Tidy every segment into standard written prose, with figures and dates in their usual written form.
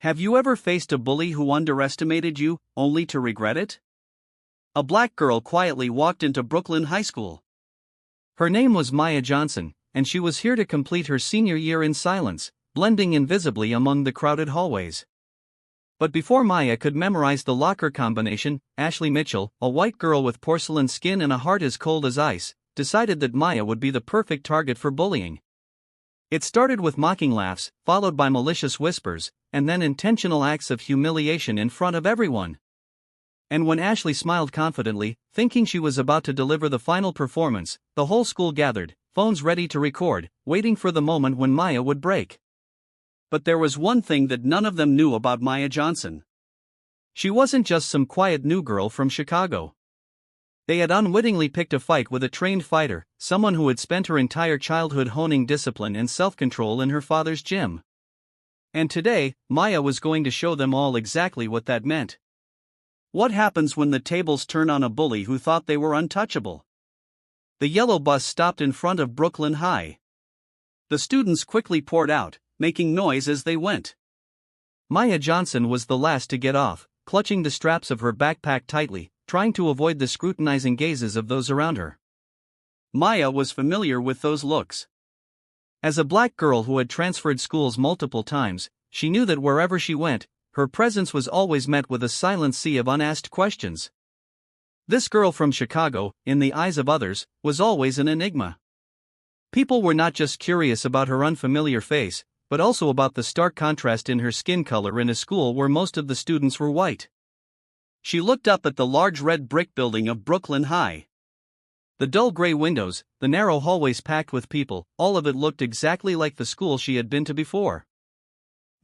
Have you ever faced a bully who underestimated you, only to regret it? A black girl quietly walked into Brooklyn High School. Her name was Maya Johnson, and she was here to complete her senior year in silence, blending invisibly among the crowded hallways. But before Maya could memorize the locker combination, Ashley Mitchell, a white girl with porcelain skin and a heart as cold as ice, decided that Maya would be the perfect target for bullying. It started with mocking laughs, followed by malicious whispers, and then intentional acts of humiliation in front of everyone. And when Ashley smiled confidently, thinking she was about to deliver the final performance, the whole school gathered, phones ready to record, waiting for the moment when Maya would break. But there was one thing that none of them knew about Maya Johnson. She wasn't just some quiet new girl from Chicago. They had unwittingly picked a fight with a trained fighter, someone who had spent her entire childhood honing discipline and self-control in her father's gym. And today, Maya was going to show them all exactly what that meant. What happens when the tables turn on a bully who thought they were untouchable? The yellow bus stopped in front of Brooklyn High. The students quickly poured out, making noise as they went. Maya Johnson was the last to get off, clutching the straps of her backpack tightly, trying to avoid the scrutinizing gazes of those around her. Maya was familiar with those looks. As a black girl who had transferred schools multiple times, she knew that wherever she went, her presence was always met with a silent sea of unasked questions. This girl from Chicago, in the eyes of others, was always an enigma. People were not just curious about her unfamiliar face, but also about the stark contrast in her skin color in a school where most of the students were white. She looked up at the large red brick building of Brooklyn High. The dull gray windows, the narrow hallways packed with people, all of it looked exactly like the school she had been to before.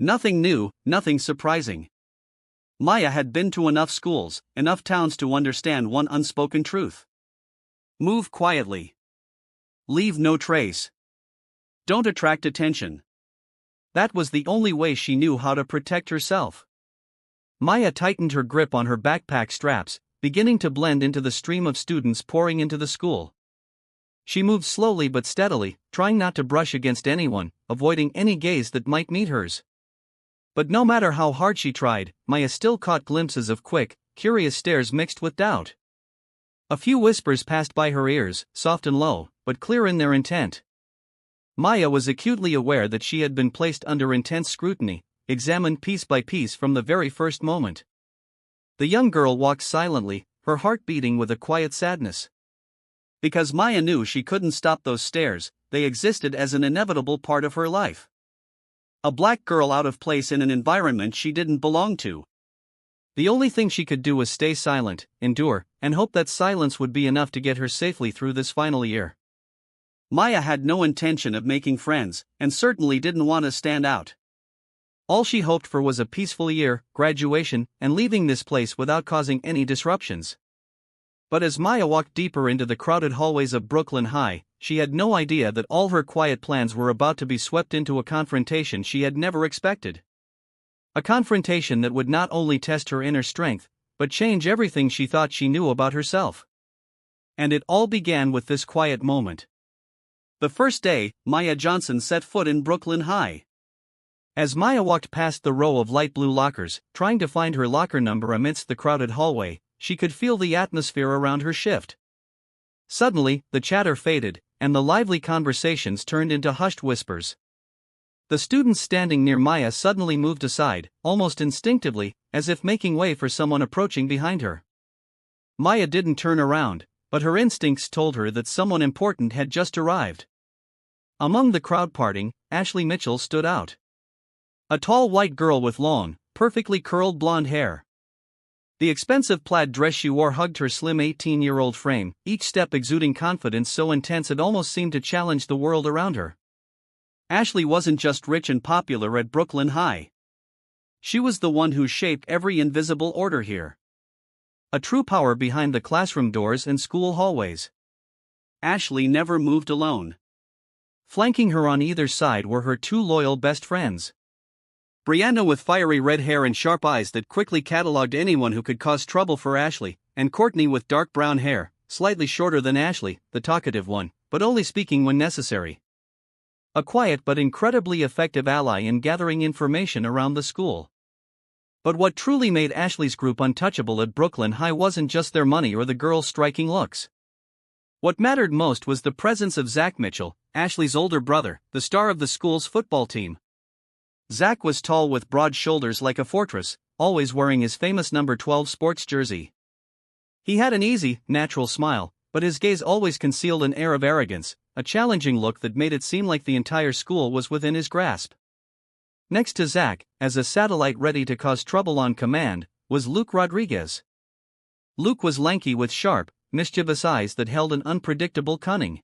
Nothing new, nothing surprising. Maya had been to enough schools, enough towns to understand one unspoken truth. Move quietly. Leave no trace. Don't attract attention. That was the only way she knew how to protect herself. Maya tightened her grip on her backpack straps, beginning to blend into the stream of students pouring into the school. She moved slowly but steadily, trying not to brush against anyone, avoiding any gaze that might meet hers. But no matter how hard she tried, Maya still caught glimpses of quick, curious stares mixed with doubt. A few whispers passed by her ears, soft and low, but clear in their intent. Maya was acutely aware that she had been placed under intense scrutiny, examined piece by piece from the very first moment. The young girl walked silently, her heart beating with a quiet sadness. Because Maya knew she couldn't stop those stares, they existed as an inevitable part of her life. A black girl out of place in an environment she didn't belong to. The only thing she could do was stay silent, endure, and hope that silence would be enough to get her safely through this final year. Maya had no intention of making friends, and certainly didn't want to stand out. All she hoped for was a peaceful year, graduation, and leaving this place without causing any disruptions. But as Maya walked deeper into the crowded hallways of Brooklyn High, she had no idea that all her quiet plans were about to be swept into a confrontation she had never expected. A confrontation that would not only test her inner strength, but change everything she thought she knew about herself. And it all began with this quiet moment. The first day, Maya Johnson set foot in Brooklyn High. As Maya walked past the row of light blue lockers, trying to find her locker number amidst the crowded hallway, she could feel the atmosphere around her shift. Suddenly, the chatter faded, and the lively conversations turned into hushed whispers. The students standing near Maya suddenly moved aside, almost instinctively, as if making way for someone approaching behind her. Maya didn't turn around, but her instincts told her that someone important had just arrived. Among the crowd parting, Ashley Mitchell stood out. A tall white girl with long, perfectly curled blonde hair. The expensive plaid dress she wore hugged her slim 18-year-old frame, each step exuding confidence so intense it almost seemed to challenge the world around her. Ashley wasn't just rich and popular at Brooklyn High. She was the one who shaped every invisible order here. A true power behind the classroom doors and school hallways. Ashley never moved alone. Flanking her on either side were her two loyal best friends. Brianna with fiery red hair and sharp eyes that quickly cataloged anyone who could cause trouble for Ashley, and Courtney with dark brown hair, slightly shorter than Ashley, the talkative one, but only speaking when necessary. A quiet but incredibly effective ally in gathering information around the school. But what truly made Ashley's group untouchable at Brooklyn High wasn't just their money or the girls' striking looks. What mattered most was the presence of Zach Mitchell, Ashley's older brother, the star of the school's football team. Zach was tall with broad shoulders like a fortress, always wearing his famous number 12 sports jersey. He had an easy, natural smile, but his gaze always concealed an air of arrogance, a challenging look that made it seem like the entire school was within his grasp. Next to Zach, as a satellite ready to cause trouble on command, was Luke Rodriguez. Luke was lanky with sharp, mischievous eyes that held an unpredictable cunning.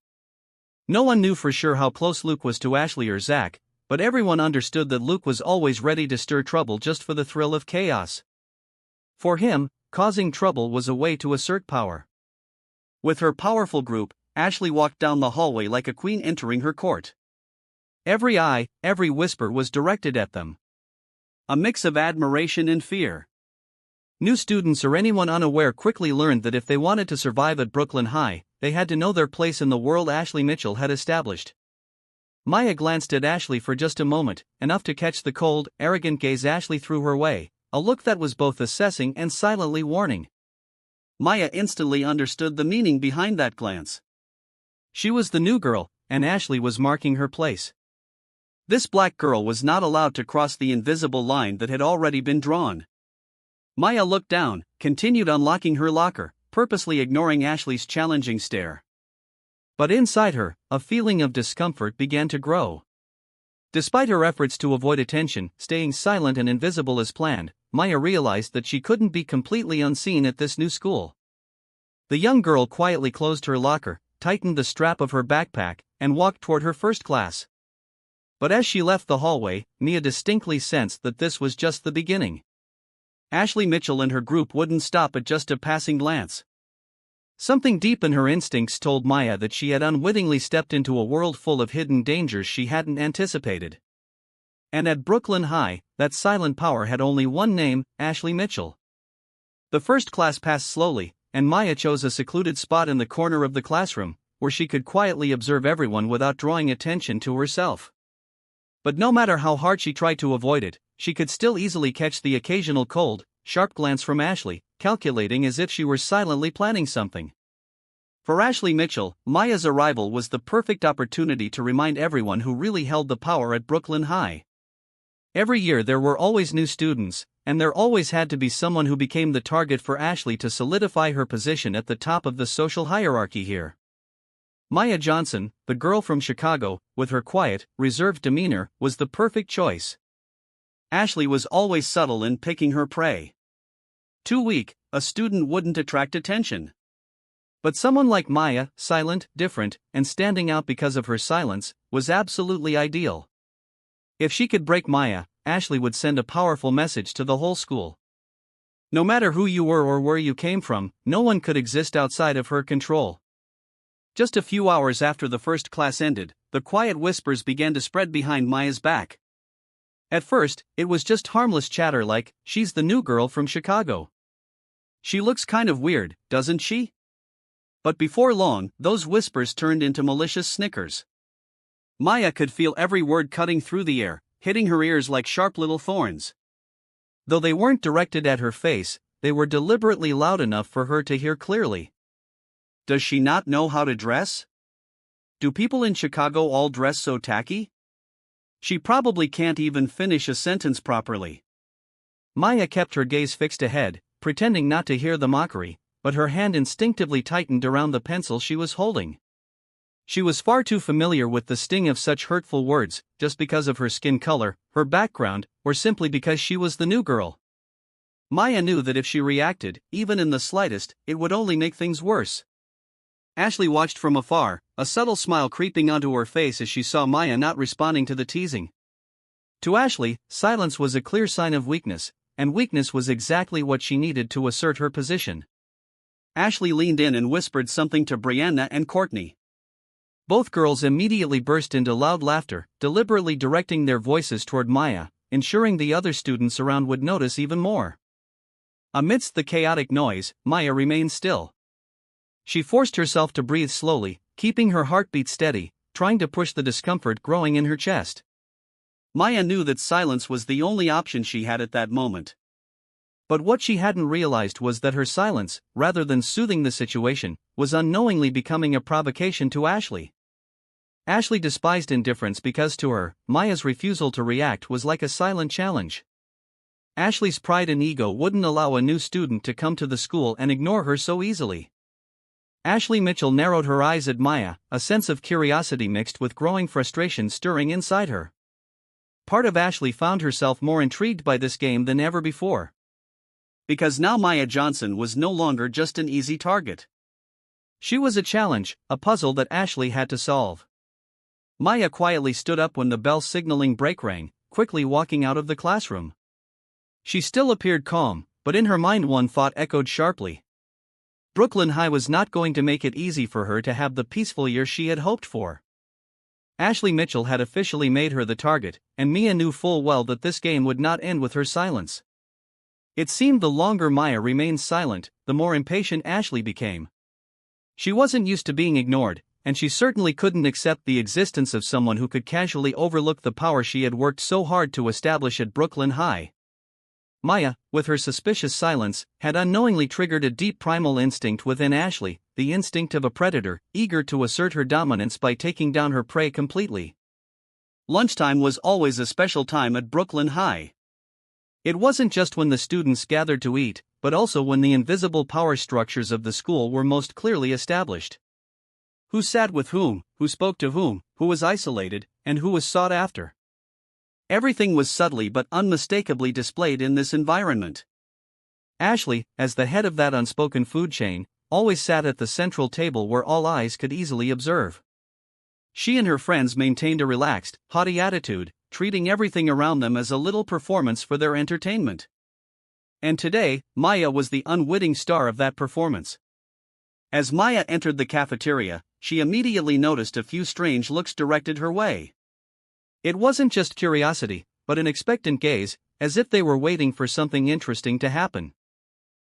No one knew for sure how close Luke was to Ashley or Zach, but everyone understood that Luke was always ready to stir trouble just for the thrill of chaos. For him, causing trouble was a way to assert power. With her powerful group, Ashley walked down the hallway like a queen entering her court. Every eye, every whisper was directed at them. A mix of admiration and fear. New students or anyone unaware quickly learned that if they wanted to survive at Brooklyn High, they had to know their place in the world Ashley Mitchell had established. Maya glanced at Ashley for just a moment, enough to catch the cold, arrogant gaze Ashley threw her way, a look that was both assessing and silently warning. Maya instantly understood the meaning behind that glance. She was the new girl, and Ashley was marking her place. This black girl was not allowed to cross the invisible line that had already been drawn. Maya looked down, continued unlocking her locker, purposely ignoring Ashley's challenging stare. But inside her, a feeling of discomfort began to grow. Despite her efforts to avoid attention, staying silent and invisible as planned, Maya realized that she couldn't be completely unseen at this new school. The young girl quietly closed her locker, tightened the strap of her backpack, and walked toward her first class. But as she left the hallway, Maya distinctly sensed that this was just the beginning. Ashley Mitchell and her group wouldn't stop at just a passing glance. Something deep in her instincts told Maya that she had unwittingly stepped into a world full of hidden dangers she hadn't anticipated. And at Brooklyn High, that silent power had only one name, Ashley Mitchell. The first class passed slowly, and Maya chose a secluded spot in the corner of the classroom, where she could quietly observe everyone without drawing attention to herself. But no matter how hard she tried to avoid it, she could still easily catch the occasional cold, sharp glance from Ashley, calculating as if she were silently planning something. For Ashley Mitchell, Maya's arrival was the perfect opportunity to remind everyone who really held the power at Brooklyn High. Every year there were always new students, and there always had to be someone who became the target for Ashley to solidify her position at the top of the social hierarchy here. Maya Johnson, the girl from Chicago, with her quiet, reserved demeanor, was the perfect choice. Ashley was always subtle in picking her prey. Too weak, a student wouldn't attract attention. But someone like Maya, silent, different, and standing out because of her silence, was absolutely ideal. If she could break Maya, Ashley would send a powerful message to the whole school. No matter who you were or where you came from, no one could exist outside of her control. Just a few hours after the first class ended, the quiet whispers began to spread behind Maya's back. At first, it was just harmless chatter like, "She's the new girl from Chicago. She looks kind of weird, doesn't she?" But before long, those whispers turned into malicious snickers. Maya could feel every word cutting through the air, hitting her ears like sharp little thorns. Though they weren't directed at her face, they were deliberately loud enough for her to hear clearly. Does she not know how to dress? Do people in Chicago all dress so tacky? She probably can't even finish a sentence properly. Maya kept her gaze fixed ahead, pretending not to hear the mockery, but her hand instinctively tightened around the pencil she was holding. She was far too familiar with the sting of such hurtful words, just because of her skin color, her background, or simply because she was the new girl. Maya knew that if she reacted, even in the slightest, it would only make things worse. Ashley watched from afar, a subtle smile creeping onto her face as she saw Maya not responding to the teasing. To Ashley, silence was a clear sign of weakness, and weakness was exactly what she needed to assert her position. Ashley leaned in and whispered something to Brianna and Courtney. Both girls immediately burst into loud laughter, deliberately directing their voices toward Maya, ensuring the other students around would notice even more. Amidst the chaotic noise, Maya remained still. She forced herself to breathe slowly, keeping her heartbeat steady, trying to push the discomfort growing in her chest. Maya knew that silence was the only option she had at that moment. But what she hadn't realized was that her silence, rather than soothing the situation, was unknowingly becoming a provocation to Ashley. Ashley despised indifference because to her, Maya's refusal to react was like a silent challenge. Ashley's pride and ego wouldn't allow a new student to come to the school and ignore her so easily. Ashley Mitchell narrowed her eyes at Maya, a sense of curiosity mixed with growing frustration stirring inside her. Part of Ashley found herself more intrigued by this game than ever before. Because now Maya Johnson was no longer just an easy target. She was a challenge, a puzzle that Ashley had to solve. Maya quietly stood up when the bell signaling break rang, quickly walking out of the classroom. She still appeared calm, but in her mind one thought echoed sharply. Brooklyn High was not going to make it easy for her to have the peaceful year she had hoped for. Ashley Mitchell had officially made her the target, and Mia knew full well that this game would not end with her silence. It seemed the longer Maya remained silent, the more impatient Ashley became. She wasn't used to being ignored, and she certainly couldn't accept the existence of someone who could casually overlook the power she had worked so hard to establish at Brooklyn High. Maya, with her suspicious silence, had unknowingly triggered a deep primal instinct within Ashley, the instinct of a predator, eager to assert her dominance by taking down her prey completely. Lunchtime was always a special time at Brooklyn High. It wasn't just when the students gathered to eat, but also when the invisible power structures of the school were most clearly established. Who sat with whom, who spoke to whom, who was isolated, and who was sought after. Everything was subtly but unmistakably displayed in this environment. Ashley, as the head of that unspoken food chain, always sat at the central table where all eyes could easily observe. She and her friends maintained a relaxed, haughty attitude, treating everything around them as a little performance for their entertainment. And today, Maya was the unwitting star of that performance. As Maya entered the cafeteria, she immediately noticed a few strange looks directed her way. It wasn't just curiosity, but an expectant gaze, as if they were waiting for something interesting to happen.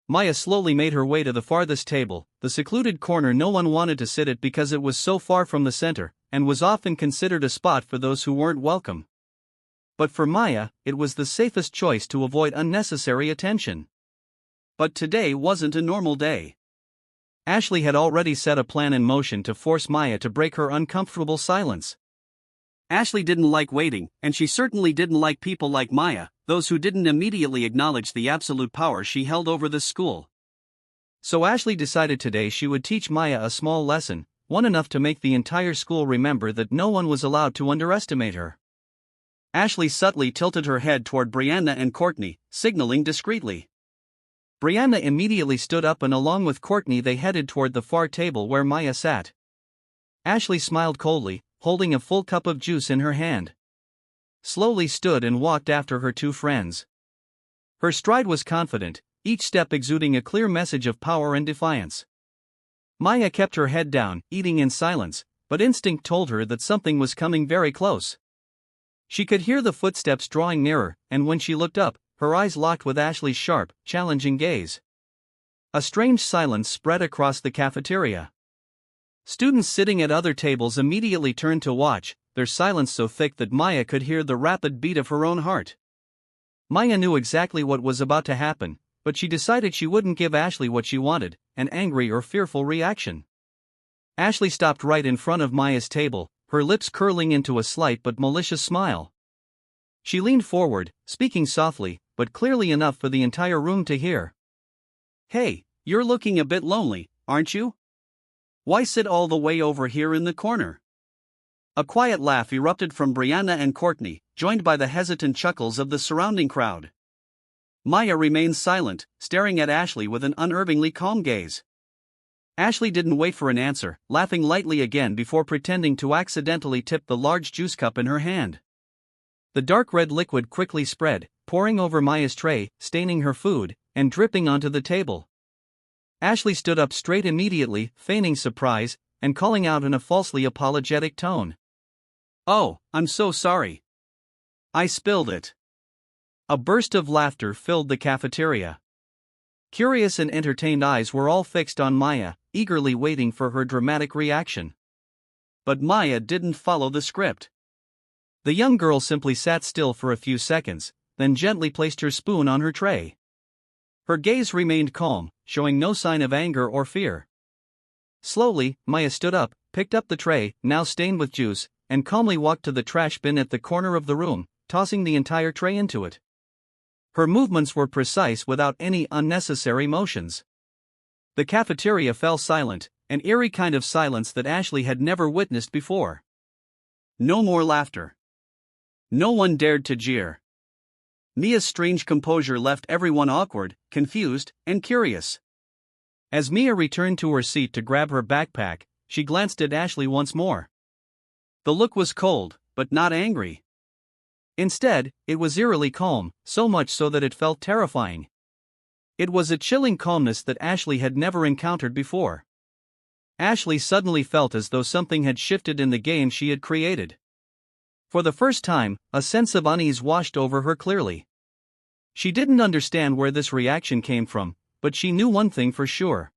Maya slowly made her way to the farthest table, the secluded corner no one wanted to sit at because it was so far from the center, and was often considered a spot for those who weren't welcome. But for Maya, it was the safest choice to avoid unnecessary attention. But today wasn't a normal day. Ashley had already set a plan in motion to force Maya to break her uncomfortable silence. Ashley didn't like waiting, and she certainly didn't like people like Maya, those who didn't immediately acknowledge the absolute power she held over the school. So Ashley decided today she would teach Maya a small lesson, one enough to make the entire school remember that no one was allowed to underestimate her. Ashley subtly tilted her head toward Brianna and Courtney, signaling discreetly. Brianna immediately stood up and along with Courtney they headed toward the far table where Maya sat. Ashley smiled coldly, holding a full cup of juice in her hand. Slowly stood and walked after her two friends. Her stride was confident, each step exuding a clear message of power and defiance. Maya kept her head down, eating in silence, but instinct told her that something was coming very close. She could hear the footsteps drawing nearer, and when she looked up, her eyes locked with Ashley's sharp, challenging gaze. A strange silence spread across the cafeteria. Students sitting at other tables immediately turned to watch, their silence so thick that Maya could hear the rapid beat of her own heart. Maya knew exactly what was about to happen, but she decided she wouldn't give Ashley what she wanted, an angry or fearful reaction. Ashley stopped right in front of Maya's table, her lips curling into a slight but malicious smile. She leaned forward, speaking softly, but clearly enough for the entire room to hear. "Hey, you're looking a bit lonely, aren't you? Why sit all the way over here in the corner?" A quiet laugh erupted from Brianna and Courtney, joined by the hesitant chuckles of the surrounding crowd. Maya remained silent, staring at Ashley with an unerringly calm gaze. Ashley didn't wait for an answer, laughing lightly again before pretending to accidentally tip the large juice cup in her hand. The dark red liquid quickly spread, pouring over Maya's tray, staining her food, and dripping onto the table. Ashley stood up straight immediately, feigning surprise, and calling out in a falsely apologetic tone. "Oh, I'm so sorry. I spilled it." A burst of laughter filled the cafeteria. Curious and entertained eyes were all fixed on Maya, eagerly waiting for her dramatic reaction. But Maya didn't follow the script. The young girl simply sat still for a few seconds, then gently placed her spoon on her tray. Her gaze remained calm, showing no sign of anger or fear. Slowly, Maya stood up, picked up the tray, now stained with juice, and calmly walked to the trash bin at the corner of the room, tossing the entire tray into it. Her movements were precise without any unnecessary motions. The cafeteria fell silent, an eerie kind of silence that Ashley had never witnessed before. No more laughter. No one dared to jeer. Mia's strange composure left everyone awkward, confused, and curious. As Mia returned to her seat to grab her backpack, she glanced at Ashley once more. The look was cold, but not angry. Instead, it was eerily calm, so much so that it felt terrifying. It was a chilling calmness that Ashley had never encountered before. Ashley suddenly felt as though something had shifted in the game she had created. For the first time, a sense of unease washed over her clearly. She didn't understand where this reaction came from, but she knew one thing for sure.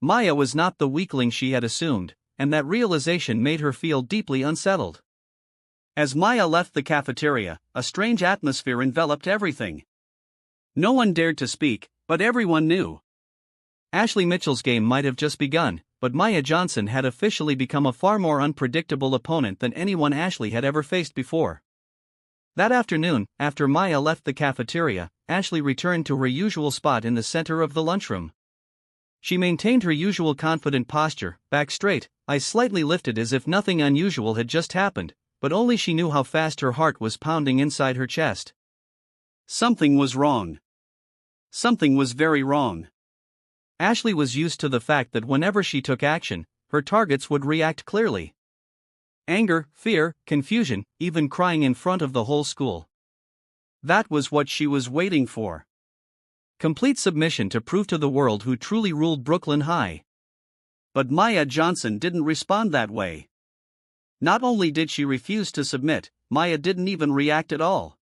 Maya was not the weakling she had assumed, and that realization made her feel deeply unsettled. As Maya left the cafeteria, a strange atmosphere enveloped everything. No one dared to speak, but everyone knew. Ashley Mitchell's game might have just begun, but Maya Johnson had officially become a far more unpredictable opponent than anyone Ashley had ever faced before. That afternoon, after Maya left the cafeteria, Ashley returned to her usual spot in the center of the lunchroom. She maintained her usual confident posture, back straight, eyes slightly lifted as if nothing unusual had just happened, but only she knew how fast her heart was pounding inside her chest. Something was wrong. Something was very wrong. Ashley was used to the fact that whenever she took action, her targets would react clearly. Anger, fear, confusion, even crying in front of the whole school. That was what she was waiting for. Complete submission to prove to the world who truly ruled Brooklyn High. But Maya Johnson didn't respond that way. Not only did she refuse to submit, Maya didn't even react at all.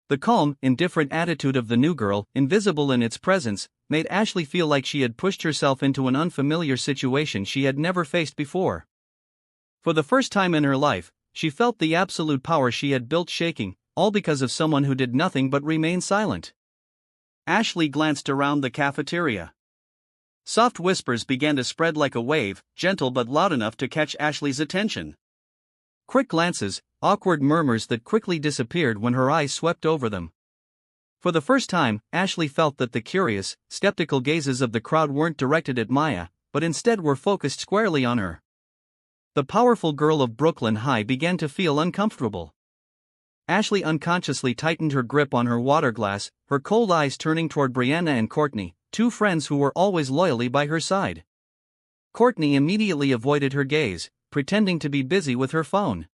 The calm, indifferent attitude of the new girl, invisible in its presence, made Ashley feel like she had pushed herself into an unfamiliar situation she had never faced before. For the first time in her life, she felt the absolute power she had built shaking, all because of someone who did nothing but remain silent. Ashley glanced around the cafeteria. Soft whispers began to spread like a wave, gentle but loud enough to catch Ashley's attention. Quick glances, awkward murmurs that quickly disappeared when her eyes swept over them. For the first time, Ashley felt that the curious, skeptical gazes of the crowd weren't directed at Maya, but instead were focused squarely on her. The powerful girl of Brooklyn High began to feel uncomfortable. Ashley unconsciously tightened her grip on her water glass, her cold eyes turning toward Brianna and Courtney, two friends who were always loyally by her side. Courtney immediately avoided her gaze, pretending to be busy with her phone.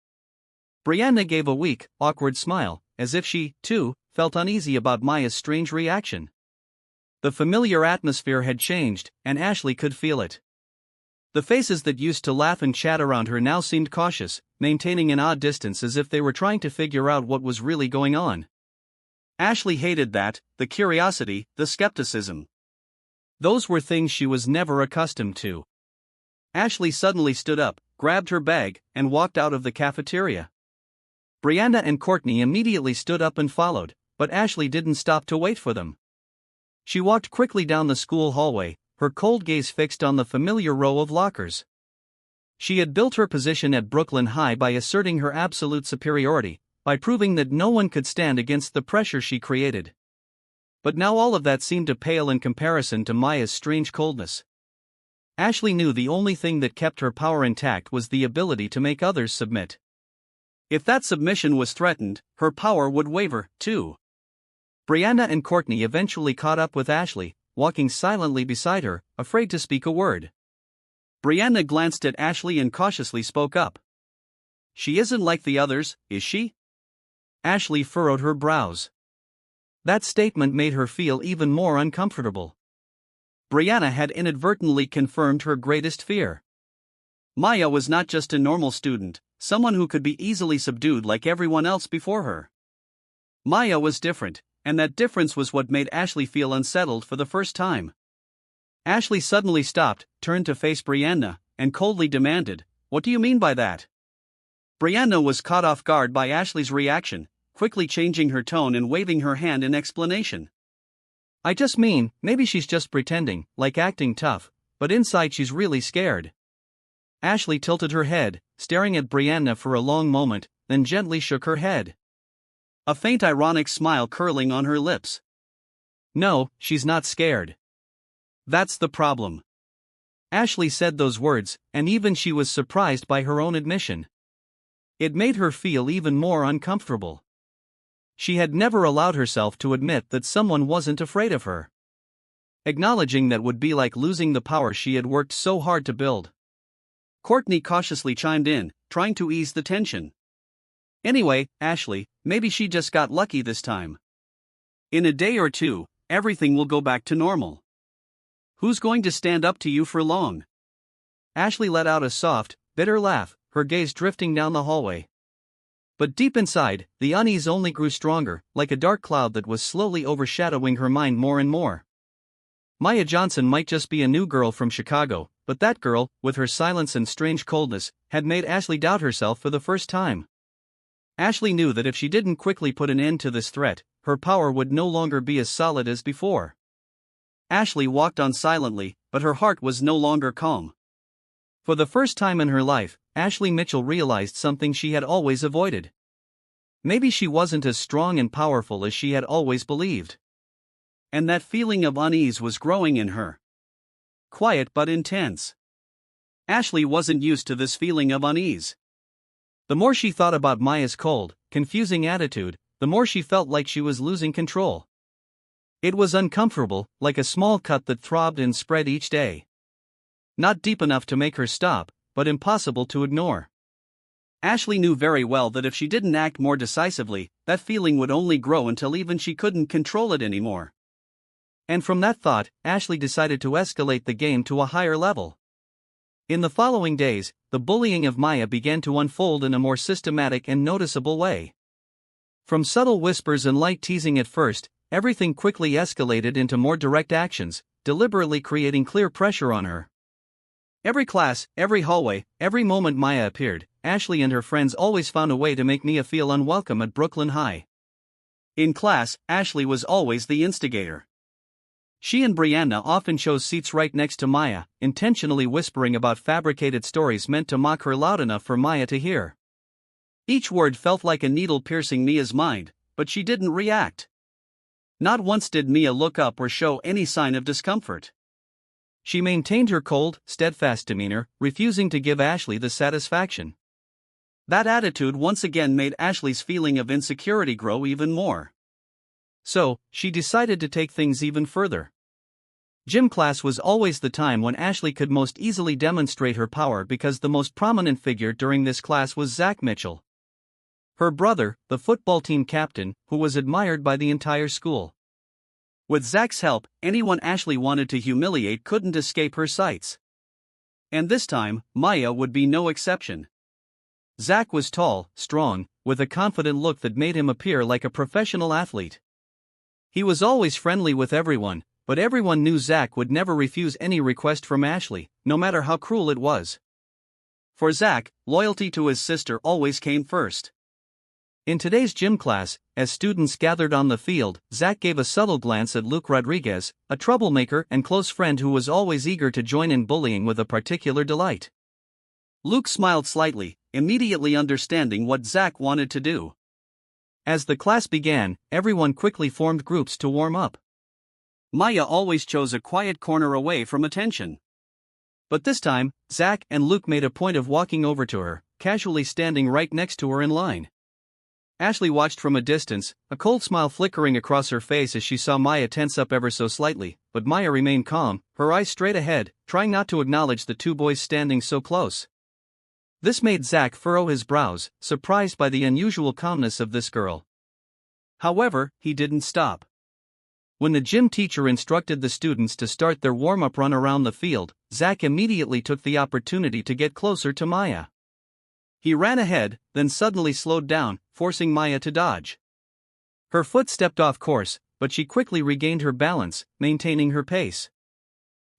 Brianna gave a weak, awkward smile, as if she, too, felt uneasy about Maya's strange reaction. The familiar atmosphere had changed, and Ashley could feel it. The faces that used to laugh and chat around her now seemed cautious, maintaining an odd distance as if they were trying to figure out what was really going on. Ashley hated that, the curiosity, the skepticism. Those were things she was never accustomed to. Ashley suddenly stood up, grabbed her bag, and walked out of the cafeteria. Brianna and Courtney immediately stood up and followed, but Ashley didn't stop to wait for them. She walked quickly down the school hallway, her cold gaze fixed on the familiar row of lockers. She had built her position at Brooklyn High by asserting her absolute superiority, by proving that no one could stand against the pressure she created. But now all of that seemed to pale in comparison to Maya's strange coldness. Ashley knew the only thing that kept her power intact was the ability to make others submit. If that submission was threatened, her power would waver, too. Brianna and Courtney eventually caught up with Ashley, walking silently beside her, afraid to speak a word. Brianna glanced at Ashley and cautiously spoke up. "She isn't like the others, is she?" Ashley furrowed her brows. That statement made her feel even more uncomfortable. Brianna had inadvertently confirmed her greatest fear. Maya was not just a normal student, someone who could be easily subdued like everyone else before her. Maya was different, and that difference was what made Ashley feel unsettled for the first time. Ashley suddenly stopped, turned to face Brianna, and coldly demanded, "What do you mean by that?" Brianna was caught off guard by Ashley's reaction, quickly changing her tone and waving her hand in explanation. I just mean, maybe she's just pretending, like acting tough, but inside she's really scared. Ashley tilted her head, staring at Brianna for a long moment, then gently shook her head. A faint ironic smile curling on her lips. No, she's not scared. That's the problem. Ashley said those words, and even she was surprised by her own admission. It made her feel even more uncomfortable. She had never allowed herself to admit that someone wasn't afraid of her. Acknowledging that would be like losing the power she had worked so hard to build. Courtney cautiously chimed in, trying to ease the tension. Anyway, Ashley, maybe she just got lucky this time. In a day or two, everything will go back to normal. Who's going to stand up to you for long? Ashley let out a soft, bitter laugh, her gaze drifting down the hallway. But deep inside, the unease only grew stronger, like a dark cloud that was slowly overshadowing her mind more and more. Maya Johnson might just be a new girl from Chicago, but that girl, with her silence and strange coldness, had made Ashley doubt herself for the first time. Ashley knew that if she didn't quickly put an end to this threat, her power would no longer be as solid as before. Ashley walked on silently, but her heart was no longer calm. For the first time in her life, Ashley Mitchell realized something she had always avoided. Maybe she wasn't as strong and powerful as she had always believed. And that feeling of unease was growing in her. Quiet but intense. Ashley wasn't used to this feeling of unease. The more she thought about Maya's cold, confusing attitude, the more she felt like she was losing control. It was uncomfortable, like a small cut that throbbed and spread each day. Not deep enough to make her stop, but impossible to ignore. Ashley knew very well that if she didn't act more decisively, that feeling would only grow until even she couldn't control it anymore. And from that thought, Ashley decided to escalate the game to a higher level. In the following days, the bullying of Maya began to unfold in a more systematic and noticeable way. From subtle whispers and light teasing at first, everything quickly escalated into more direct actions, deliberately creating clear pressure on her. Every class, every hallway, every moment Maya appeared, Ashley and her friends always found a way to make Maya feel unwelcome at Brooklyn High. In class, Ashley was always the instigator. She and Brianna often chose seats right next to Maya, intentionally whispering about fabricated stories meant to mock her loud enough for Maya to hear. Each word felt like a needle piercing Mia's mind, but she didn't react. Not once did Mia look up or show any sign of discomfort. She maintained her cold, steadfast demeanor, refusing to give Ashley the satisfaction. That attitude once again made Ashley's feeling of insecurity grow even more. So, she decided to take things even further. Gym class was always the time when Ashley could most easily demonstrate her power because the most prominent figure during this class was Zach Mitchell. Her brother, the football team captain, who was admired by the entire school. With Zach's help, anyone Ashley wanted to humiliate couldn't escape her sights. And this time, Maya would be no exception. Zach was tall, strong, with a confident look that made him appear like a professional athlete. He was always friendly with everyone, but everyone knew Zach would never refuse any request from Ashley, no matter how cruel it was. For Zach, loyalty to his sister always came first. In today's gym class, as students gathered on the field, Zach gave a subtle glance at Luke Rodriguez, a troublemaker and close friend who was always eager to join in bullying with a particular delight. Luke smiled slightly, immediately understanding what Zach wanted to do. As the class began, everyone quickly formed groups to warm up. Maya always chose a quiet corner away from attention. But this time, Zach and Luke made a point of walking over to her, casually standing right next to her in line. Ashley watched from a distance, a cold smile flickering across her face as she saw Maya tense up ever so slightly, but Maya remained calm, her eyes straight ahead, trying not to acknowledge the two boys standing so close. This made Zach furrow his brows, surprised by the unusual calmness of this girl. However, he didn't stop. When the gym teacher instructed the students to start their warm-up run around the field, Zach immediately took the opportunity to get closer to Maya. He ran ahead, then suddenly slowed down, forcing Maya to dodge. Her foot stepped off course, but she quickly regained her balance, maintaining her pace.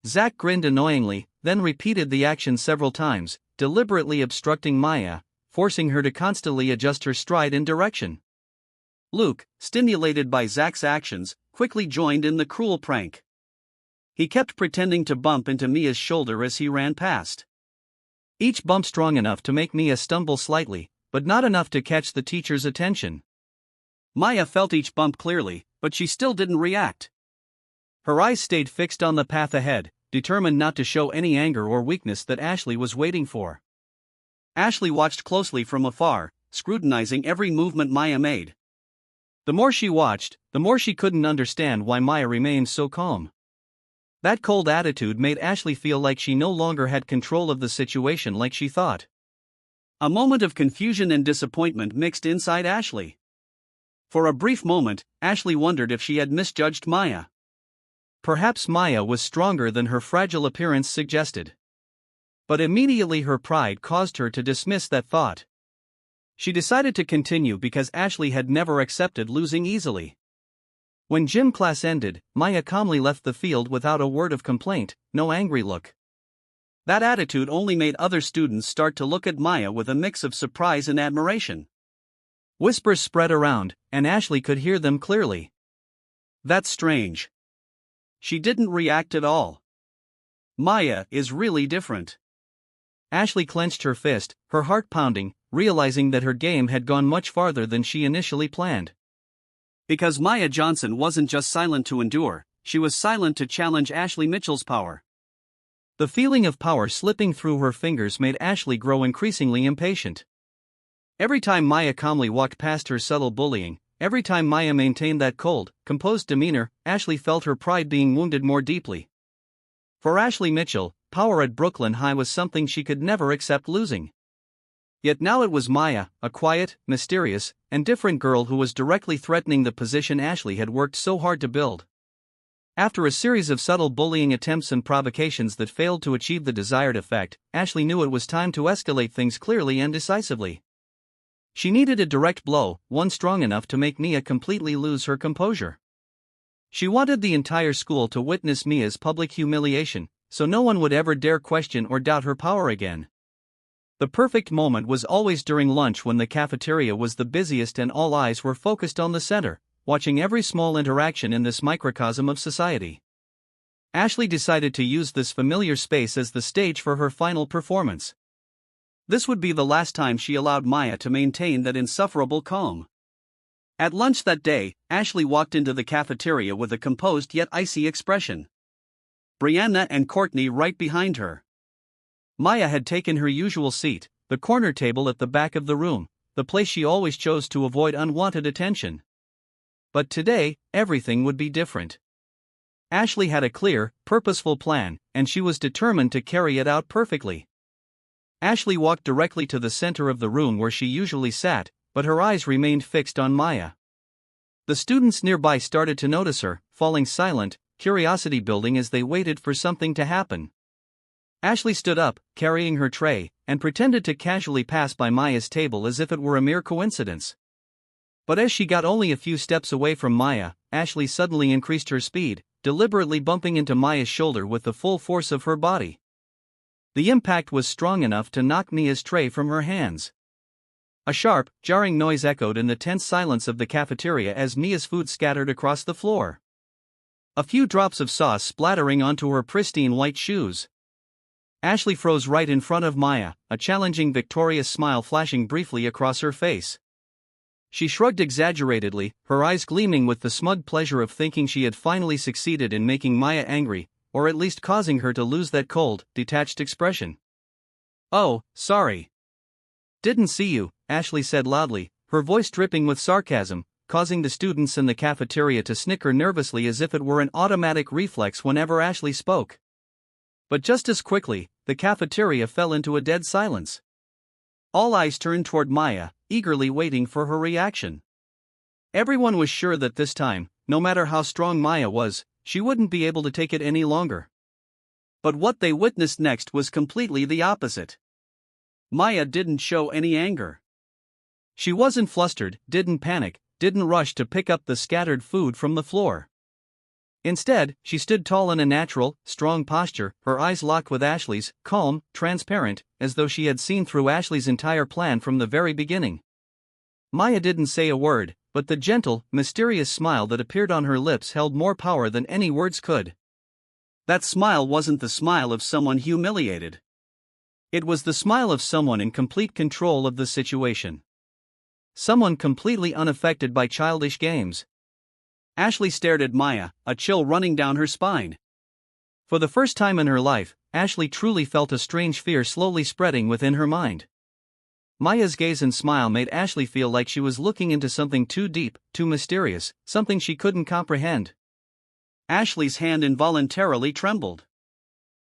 Zach grinned annoyingly, then repeated the action several times, deliberately obstructing Maya, forcing her to constantly adjust her stride and direction. Luke, stimulated by Zach's actions, quickly joined in the cruel prank. He kept pretending to bump into Mia's shoulder as he ran past. Each bump strong enough to make Mia stumble slightly, but not enough to catch the teacher's attention. Maya felt each bump clearly, but she still didn't react. Her eyes stayed fixed on the path ahead, determined not to show any anger or weakness that Ashley was waiting for. Ashley watched closely from afar, scrutinizing every movement Maya made. The more she watched, the more she couldn't understand why Maya remained so calm. That cold attitude made Ashley feel like she no longer had control of the situation like she thought. A moment of confusion and disappointment mixed inside Ashley. For a brief moment, Ashley wondered if she had misjudged Maya. Perhaps Maya was stronger than her fragile appearance suggested. But immediately her pride caused her to dismiss that thought. She decided to continue because Ashley had never accepted losing easily. When gym class ended, Maya calmly left the field without a word of complaint, no angry look. That attitude only made other students start to look at Maya with a mix of surprise and admiration. Whispers spread around, and Ashley could hear them clearly. That's strange. She didn't react at all. Maya is really different. Ashley clenched her fist, her heart pounding, realizing that her game had gone much farther than she initially planned. Because Maya Johnson wasn't just silent to endure, she was silent to challenge Ashley Mitchell's power. The feeling of power slipping through her fingers made Ashley grow increasingly impatient. Every time Maya calmly walked past her subtle bullying, every time Maya maintained that cold, composed demeanor, Ashley felt her pride being wounded more deeply. For Ashley Mitchell, power at Brooklyn High was something she could never accept losing. Yet now it was Maya, a quiet, mysterious, and different girl who was directly threatening the position Ashley had worked so hard to build. After a series of subtle bullying attempts and provocations that failed to achieve the desired effect, Ashley knew it was time to escalate things clearly and decisively. She needed a direct blow, one strong enough to make Mia completely lose her composure. She wanted the entire school to witness Mia's public humiliation, so no one would ever dare question or doubt her power again. The perfect moment was always during lunch when the cafeteria was the busiest and all eyes were focused on the center, watching every small interaction in this microcosm of society. Ashley decided to use this familiar space as the stage for her final performance. This would be the last time she allowed Maya to maintain that insufferable calm. At lunch that day, Ashley walked into the cafeteria with a composed yet icy expression. Brianna and Courtney right behind her. Maya had taken her usual seat, the corner table at the back of the room, the place she always chose to avoid unwanted attention. But today, everything would be different. Ashley had a clear, purposeful plan, and she was determined to carry it out perfectly. Ashley walked directly to the center of the room where she usually sat, but her eyes remained fixed on Maya. The students nearby started to notice her, falling silent, curiosity building as they waited for something to happen. Ashley stood up, carrying her tray, and pretended to casually pass by Maya's table as if it were a mere coincidence. But as she got only a few steps away from Maya, Ashley suddenly increased her speed, deliberately bumping into Maya's shoulder with the full force of her body. The impact was strong enough to knock Mia's tray from her hands. A sharp, jarring noise echoed in the tense silence of the cafeteria as Mia's food scattered across the floor. A few drops of sauce splattering onto her pristine white shoes. Ashley froze right in front of Maya, a challenging victorious smile flashing briefly across her face. She shrugged exaggeratedly, her eyes gleaming with the smug pleasure of thinking she had finally succeeded in making Maya angry, or at least causing her to lose that cold, detached expression. "Oh, sorry. Didn't see you," Ashley said loudly, her voice dripping with sarcasm, causing the students in the cafeteria to snicker nervously as if it were an automatic reflex whenever Ashley spoke. But just as quickly, the cafeteria fell into a dead silence. All eyes turned toward Maya, eagerly waiting for her reaction. Everyone was sure that this time, no matter how strong Maya was, she wouldn't be able to take it any longer. But what they witnessed next was completely the opposite. Maya didn't show any anger. She wasn't flustered, didn't panic, didn't rush to pick up the scattered food from the floor. Instead, she stood tall in a natural, strong posture, her eyes locked with Ashley's, calm, transparent, as though she had seen through Ashley's entire plan from the very beginning. Maya didn't say a word, but the gentle, mysterious smile that appeared on her lips held more power than any words could. That smile wasn't the smile of someone humiliated. It was the smile of someone in complete control of the situation. Someone completely unaffected by childish games. Ashley stared at Maya, a chill running down her spine. For the first time in her life, Ashley truly felt a strange fear slowly spreading within her mind. Maya's gaze and smile made Ashley feel like she was looking into something too deep, too mysterious, something she couldn't comprehend. Ashley's hand involuntarily trembled.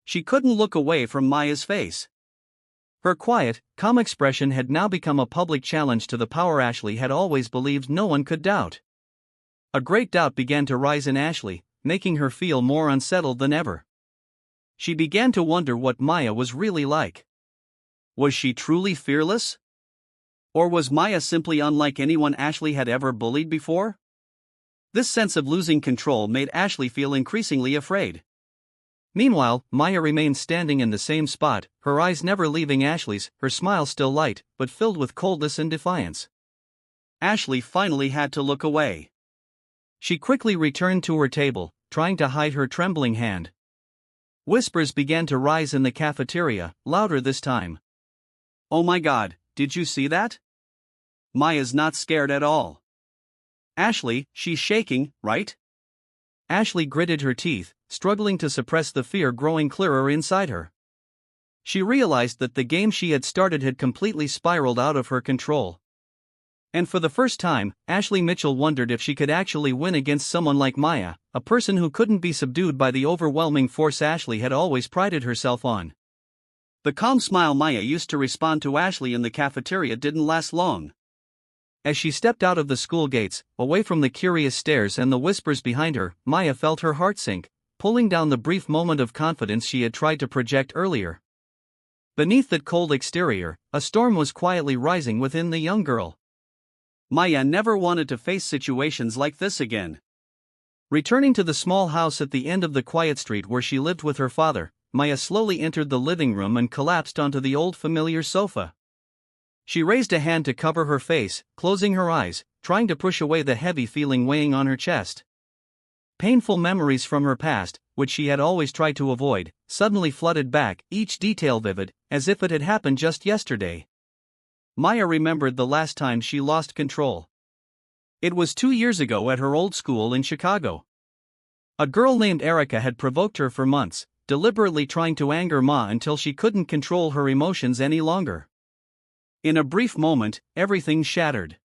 She couldn't look away from Maya's face. Her quiet, calm expression had now become a public challenge to the power Ashley had always believed no one could doubt. A great doubt began to rise in Ashley, making her feel more unsettled than ever. She began to wonder what Maya was really like. Was she truly fearless? Or was Maya simply unlike anyone Ashley had ever bullied before? This sense of losing control made Ashley feel increasingly afraid. Meanwhile, Maya remained standing in the same spot, her eyes never leaving Ashley's, her smile still light, but filled with coldness and defiance. Ashley finally had to look away. She quickly returned to her table, trying to hide her trembling hand. Whispers began to rise in the cafeteria, louder this time. "Oh my God, did you see that? Maya's not scared at all. Ashley, she's shaking, right?" Ashley gritted her teeth, struggling to suppress the fear growing clearer inside her. She realized that the game she had started had completely spiraled out of her control. And for the first time, Ashley Mitchell wondered if she could actually win against someone like Maya, a person who couldn't be subdued by the overwhelming force Ashley had always prided herself on. The calm smile Maya used to respond to Ashley in the cafeteria didn't last long. As she stepped out of the school gates, away from the curious stares and the whispers behind her, Maya felt her heart sink, pulling down the brief moment of confidence she had tried to project earlier. Beneath that cold exterior, a storm was quietly rising within the young girl. Maya never wanted to face situations like this again. Returning to the small house at the end of the quiet street where she lived with her father, Maya slowly entered the living room and collapsed onto the old familiar sofa. She raised a hand to cover her face, closing her eyes, trying to push away the heavy feeling weighing on her chest. Painful memories from her past, which she had always tried to avoid, suddenly flooded back, each detail vivid, as if it had happened just yesterday. Maya remembered the last time she lost control. It was 2 years ago at her old school in Chicago. A girl named Erica had provoked her for months, deliberately trying to anger Ma until she couldn't control her emotions any longer. In a brief moment, everything shattered.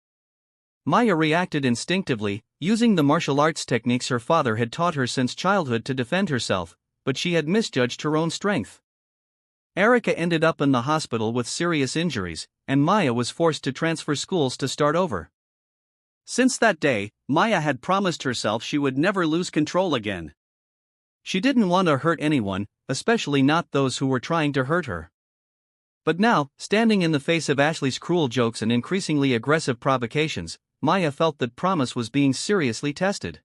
Maya reacted instinctively, using the martial arts techniques her father had taught her since childhood to defend herself, but she had misjudged her own strength. Erica ended up in the hospital with serious injuries, and Maya was forced to transfer schools to start over. Since that day, Maya had promised herself she would never lose control again. She didn't want to hurt anyone, especially not those who were trying to hurt her. But now, standing in the face of Ashley's cruel jokes and increasingly aggressive provocations, Maya felt that promise was being seriously tested.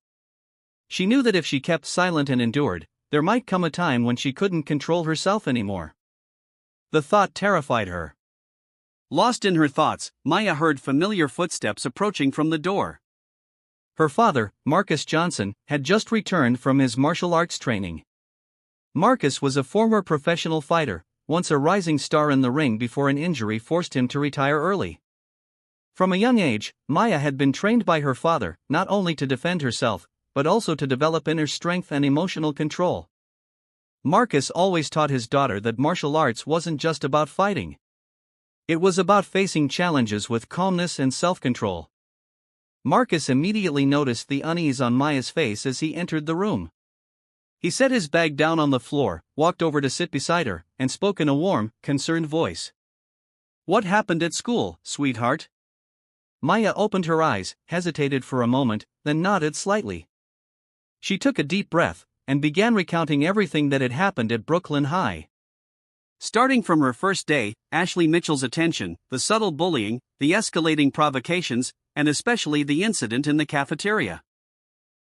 She knew that if she kept silent and endured, there might come a time when she couldn't control herself anymore. The thought terrified her. Lost in her thoughts, Maya heard familiar footsteps approaching from the door. Her father, Marcus Johnson, had just returned from his martial arts training. Marcus was a former professional fighter, once a rising star in the ring before an injury forced him to retire early. From a young age, Maya had been trained by her father, not only to defend herself, but also to develop inner strength and emotional control. Marcus always taught his daughter that martial arts wasn't just about fighting. It was about facing challenges with calmness and self-control. Marcus immediately noticed the unease on Maya's face as he entered the room. He set his bag down on the floor, walked over to sit beside her, and spoke in a warm, concerned voice. "What happened at school, sweetheart?" Maya opened her eyes, hesitated for a moment, then nodded slightly. She took a deep breath, and began recounting everything that had happened at Brooklyn High. Starting from her first day, Ashley Mitchell's attention, the subtle bullying, the escalating provocations, and especially the incident in the cafeteria.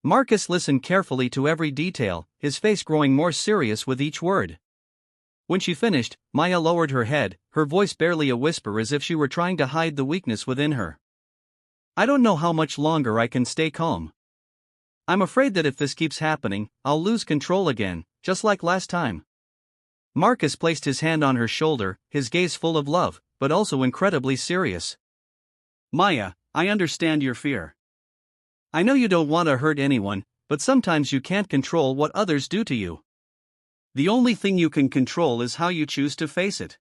Marcus listened carefully to every detail, his face growing more serious with each word. When she finished, Maya lowered her head, her voice barely a whisper as if she were trying to hide the weakness within her. I don't know how much longer I can stay calm. I'm afraid that if this keeps happening, I'll lose control again, just like last time. Marcus placed his hand on her shoulder, his gaze full of love, but also incredibly serious. Maya, I understand your fear. I know you don't want to hurt anyone, but sometimes you can't control what others do to you. The only thing you can control is how you choose to face it.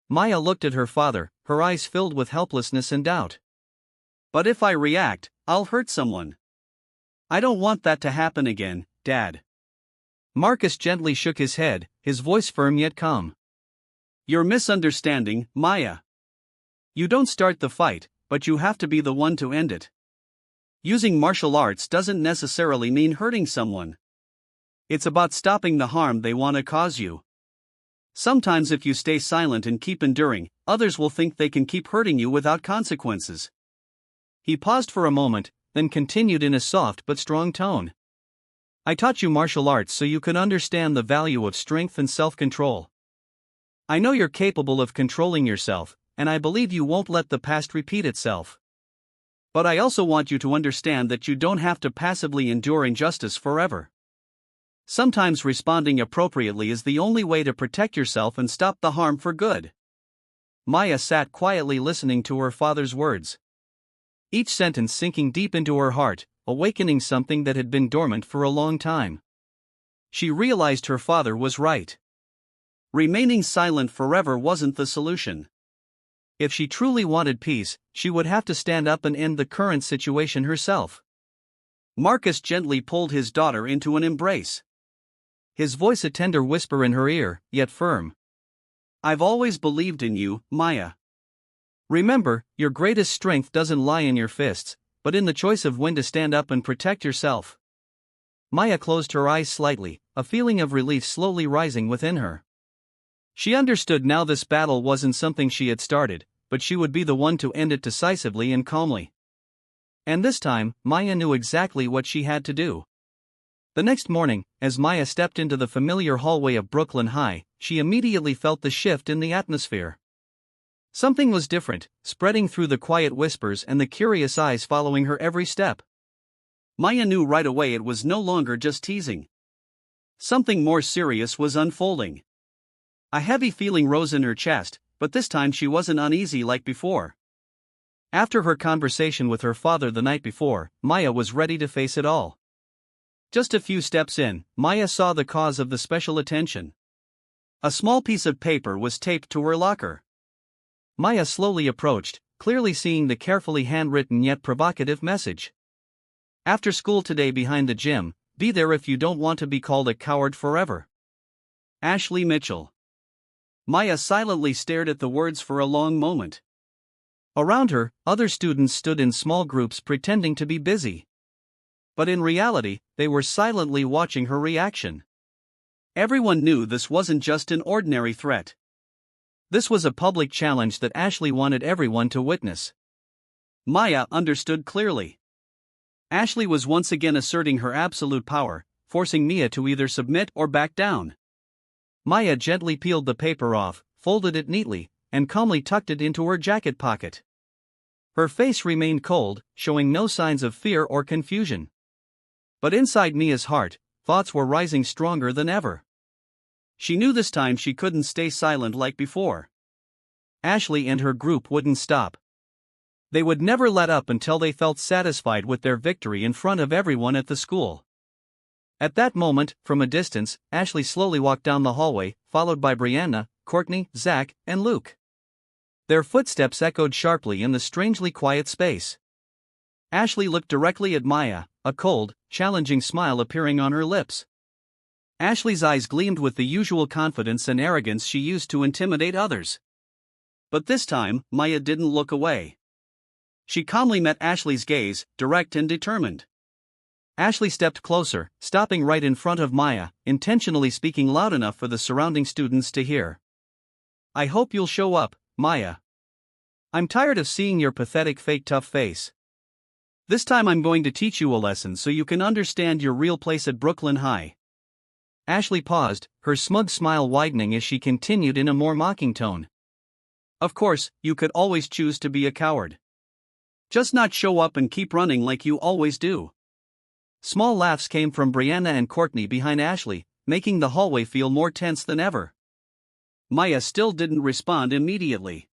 Maya looked at her father, her eyes filled with helplessness and doubt. But if I react, I'll hurt someone. I don't want that to happen again, Dad. Marcus gently shook his head, his voice firm yet calm. You're misunderstanding, Maya. You don't start the fight, but you have to be the one to end it. Using martial arts doesn't necessarily mean hurting someone. It's about stopping the harm they want to cause you. Sometimes if you stay silent and keep enduring, others will think they can keep hurting you without consequences. He paused for a moment, then continued in a soft but strong tone. I taught you martial arts so you could understand the value of strength and self-control. I know you're capable of controlling yourself, and I believe you won't let the past repeat itself. But I also want you to understand that you don't have to passively endure injustice forever. Sometimes responding appropriately is the only way to protect yourself and stop the harm for good. Maya sat quietly listening to her father's words. Each sentence sinking deep into her heart, awakening something that had been dormant for a long time. She realized her father was right. Remaining silent forever wasn't the solution. If she truly wanted peace, she would have to stand up and end the current situation herself. Marcus gently pulled his daughter into an embrace. His voice a tender whisper in her ear, yet firm. I've always believed in you, Maya. Remember, your greatest strength doesn't lie in your fists, but in the choice of when to stand up and protect yourself. Maya closed her eyes slightly, a feeling of relief slowly rising within her. She understood now this battle wasn't something she had started, but she would be the one to end it decisively and calmly. And this time, Maya knew exactly what she had to do. The next morning, as Maya stepped into the familiar hallway of Brooklyn High, she immediately felt the shift in the atmosphere. Something was different, spreading through the quiet whispers and the curious eyes following her every step. Maya knew right away it was no longer just teasing. Something more serious was unfolding. A heavy feeling rose in her chest, but this time she wasn't uneasy like before. After her conversation with her father the night before, Maya was ready to face it all. Just a few steps in, Maya saw the cause of the special attention. A small piece of paper was taped to her locker. Maya slowly approached, clearly seeing the carefully handwritten yet provocative message. After school today behind the gym, be there if you don't want to be called a coward forever. Ashley Mitchell. Maya silently stared at the words for a long moment. Around her, other students stood in small groups pretending to be busy. But in reality, they were silently watching her reaction. Everyone knew this wasn't just an ordinary threat. This was a public challenge that Ashley wanted everyone to witness. Maya understood clearly. Ashley was once again asserting her absolute power, forcing Mia to either submit or back down. Maya gently peeled the paper off, folded it neatly, and calmly tucked it into her jacket pocket. Her face remained cold, showing no signs of fear or confusion. But inside Mia's heart, thoughts were rising stronger than ever. She knew this time she couldn't stay silent like before. Ashley and her group wouldn't stop. They would never let up until they felt satisfied with their victory in front of everyone at the school. At that moment, from a distance, Ashley slowly walked down the hallway, followed by Brianna, Courtney, Zach, and Luke. Their footsteps echoed sharply in the strangely quiet space. Ashley looked directly at Maya, a cold, challenging smile appearing on her lips. Ashley's eyes gleamed with the usual confidence and arrogance she used to intimidate others. But this time, Maya didn't look away. She calmly met Ashley's gaze, direct and determined. Ashley stepped closer, stopping right in front of Maya, intentionally speaking loud enough for the surrounding students to hear. I hope you'll show up, Maya. I'm tired of seeing your pathetic fake tough face. This time I'm going to teach you a lesson so you can understand your real place at Brooklyn High. Ashley paused, her smug smile widening as she continued in a more mocking tone. Of course, you could always choose to be a coward. Just not show up and keep running like you always do. Small laughs came from Brianna and Courtney behind Ashley, making the hallway feel more tense than ever. Maya still didn't respond immediately.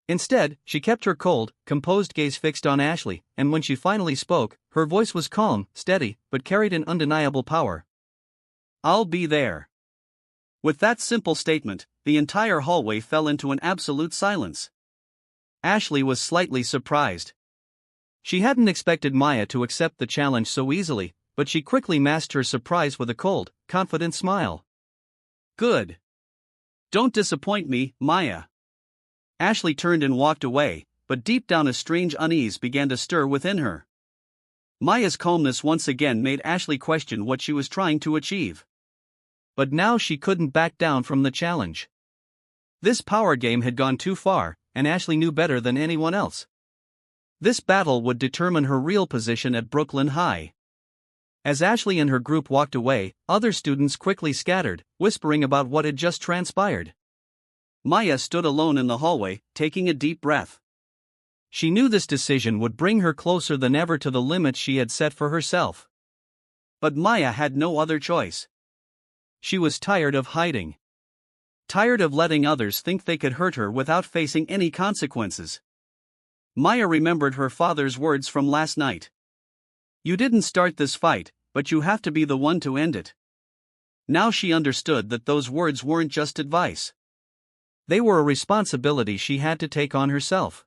Instead, she kept her cold, composed gaze fixed on Ashley, and when she finally spoke, her voice was calm, steady, but carried an undeniable power. "I'll be there." With that simple statement, the entire hallway fell into an absolute silence. Ashley was slightly surprised. She hadn't expected Maya to accept the challenge so easily, but she quickly masked her surprise with a cold, confident smile. "Good. Don't disappoint me, Maya." Ashley turned and walked away, but deep down a strange unease began to stir within her. Maya's calmness once again made Ashley question what she was trying to achieve. But now she couldn't back down from the challenge. This power game had gone too far, and Ashley knew better than anyone else. This battle would determine her real position at Brooklyn High. As Ashley and her group walked away, other students quickly scattered, whispering about what had just transpired. Maya stood alone in the hallway, taking a deep breath. She knew this decision would bring her closer than ever to the limits she had set for herself. But Maya had no other choice. She was tired of hiding. Tired of letting others think they could hurt her without facing any consequences. Maya remembered her father's words from last night. "You didn't start this fight, but you have to be the one to end it." Now she understood that those words weren't just advice. They were a responsibility she had to take on herself.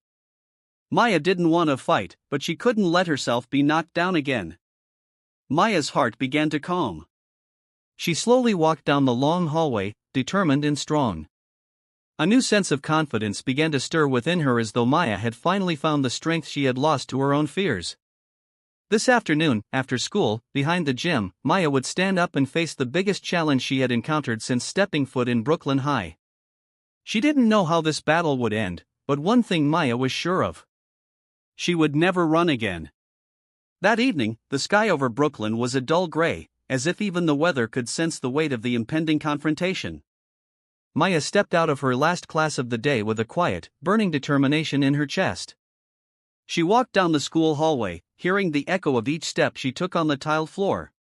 Maya didn't want to fight, but she couldn't let herself be knocked down again. Maya's heart began to calm. She slowly walked down the long hallway, determined and strong. A new sense of confidence began to stir within her as though Maya had finally found the strength she had lost to her own fears. This afternoon, after school, behind the gym, Maya would stand up and face the biggest challenge she had encountered since stepping foot in Brooklyn High. She didn't know how this battle would end, but one thing Maya was sure of. She would never run again. That evening, the sky over Brooklyn was a dull gray, as if even the weather could sense the weight of the impending confrontation. Maya stepped out of her last class of the day with a quiet, burning determination in her chest. She walked down the school hallway, hearing the echo of each step she took on the tiled floor.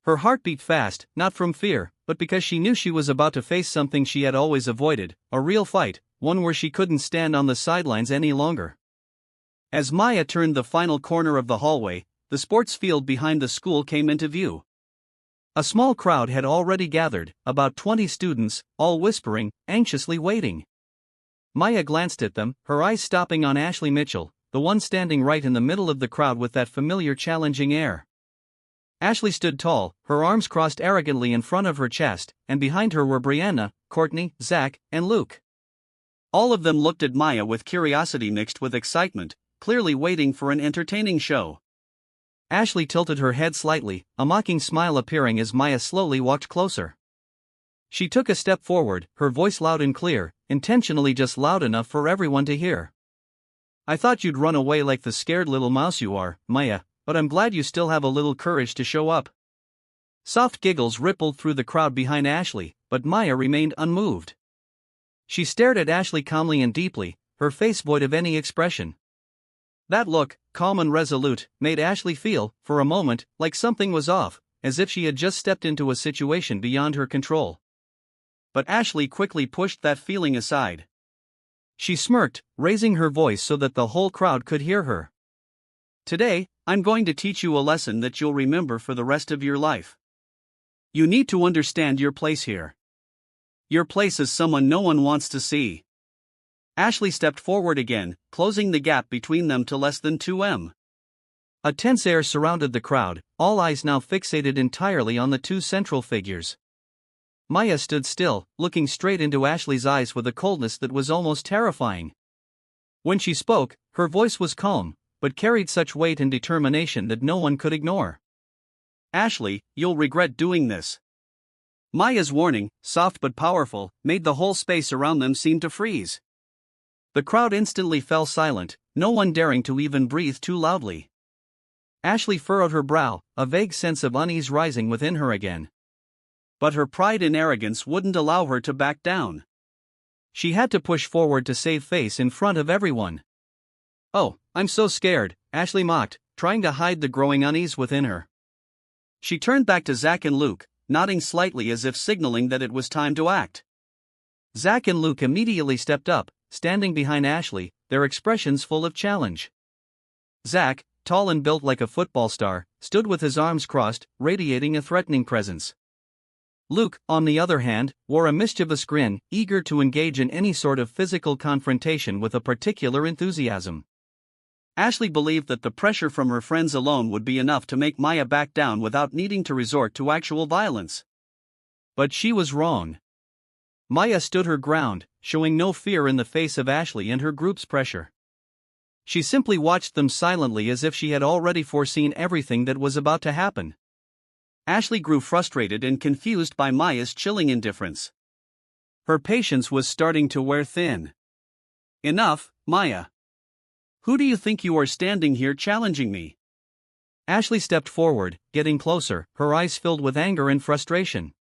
Her heart beat fast, not from fear, but because she knew she was about to face something she had always avoided, a real fight, one where she couldn't stand on the sidelines any longer. As Maya turned the final corner of the hallway, the sports field behind the school came into view. A small crowd had already gathered, about 20 students, all whispering, anxiously waiting. Maya glanced at them, her eyes stopping on Ashley Mitchell, the one standing right in the middle of the crowd with that familiar challenging air. Ashley stood tall, her arms crossed arrogantly in front of her chest, and behind her were Brianna, Courtney, Zach, and Luke. All of them looked at Maya with curiosity mixed with excitement, clearly waiting for an entertaining show. Ashley tilted her head slightly, a mocking smile appearing as Maya slowly walked closer. She took a step forward, her voice loud and clear, intentionally just loud enough for everyone to hear. "I thought you'd run away like the scared little mouse you are, Maya, but I'm glad you still have a little courage to show up." Soft giggles rippled through the crowd behind Ashley, but Maya remained unmoved. She stared at Ashley calmly and deeply, her face void of any expression. That look, calm and resolute, made Ashley feel, for a moment, like something was off, as if she had just stepped into a situation beyond her control. But Ashley quickly pushed that feeling aside. She smirked, raising her voice so that the whole crowd could hear her. "Today, I'm going to teach you a lesson that you'll remember for the rest of your life. You need to understand your place here. Your place is someone no one wants to see." Ashley stepped forward again, closing the gap between them to less than 2 m. A tense air surrounded the crowd, all eyes now fixated entirely on the two central figures. Maya stood still, looking straight into Ashley's eyes with a coldness that was almost terrifying. When she spoke, her voice was calm, but carried such weight and determination that no one could ignore. "Ashley, you'll regret doing this." Maya's warning, soft but powerful, made the whole space around them seem to freeze. The crowd instantly fell silent, no one daring to even breathe too loudly. Ashley furrowed her brow, a vague sense of unease rising within her again. But her pride and arrogance wouldn't allow her to back down. She had to push forward to save face in front of everyone. "Oh, I'm so scared, Ashley mocked, trying to hide the growing unease within her. She turned back to Zach and Luke, nodding slightly as if signaling that it was time to act. Zach and Luke immediately stepped up, standing behind Ashley, their expressions full of challenge. Zach, tall and built like a football star, stood with his arms crossed, radiating a threatening presence. Luke, on the other hand, wore a mischievous grin, eager to engage in any sort of physical confrontation with a particular enthusiasm. Ashley believed that the pressure from her friends alone would be enough to make Maya back down without needing to resort to actual violence. But she was wrong. Maya stood her ground, showing no fear in the face of Ashley and her group's pressure. She simply watched them silently as if she had already foreseen everything that was about to happen. Ashley grew frustrated and confused by Maya's chilling indifference. Her patience was starting to wear thin. Enough, Maya. Who do you think you are standing here challenging me? Ashley stepped forward, getting closer, her eyes filled with anger and frustration.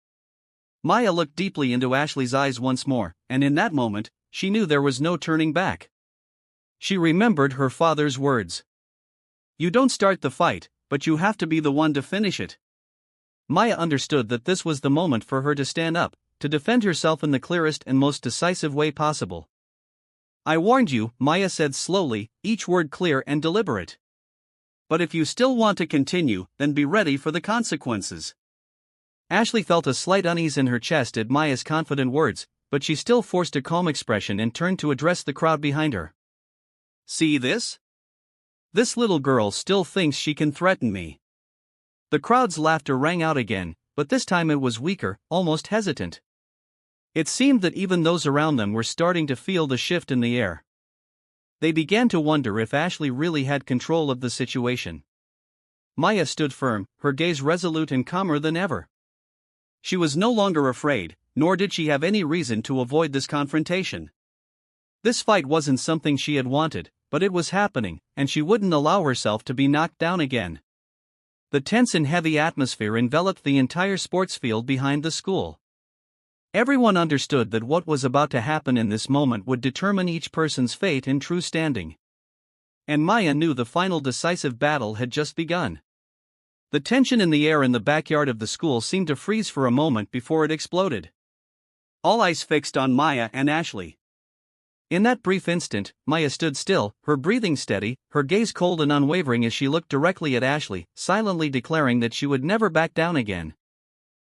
Maya looked deeply into Ashley's eyes once more, and in that moment, she knew there was no turning back. She remembered her father's words. You don't start the fight, but you have to be the one to finish it. Maya understood that this was the moment for her to stand up, to defend herself in the clearest and most decisive way possible. I warned you, Maya said slowly, each word clear and deliberate. But if you still want to continue, then be ready for the consequences. Ashley felt a slight unease in her chest at Maya's confident words, but she still forced a calm expression and turned to address the crowd behind her. See this? This little girl still thinks she can threaten me. The crowd's laughter rang out again, but this time it was weaker, almost hesitant. It seemed that even those around them were starting to feel the shift in the air. They began to wonder if Ashley really had control of the situation. Maya stood firm, her gaze resolute and calmer than ever. She was no longer afraid, nor did she have any reason to avoid this confrontation. This fight wasn't something she had wanted, but it was happening, and she wouldn't allow herself to be knocked down again. The tense and heavy atmosphere enveloped the entire sports field behind the school. Everyone understood that what was about to happen in this moment would determine each person's fate and true standing. And Maya knew the final decisive battle had just begun. The tension in the air in the backyard of the school seemed to freeze for a moment before it exploded. All eyes fixed on Maya and Ashley. In that brief instant, Maya stood still, her breathing steady, her gaze cold and unwavering as she looked directly at Ashley, silently declaring that she would never back down again.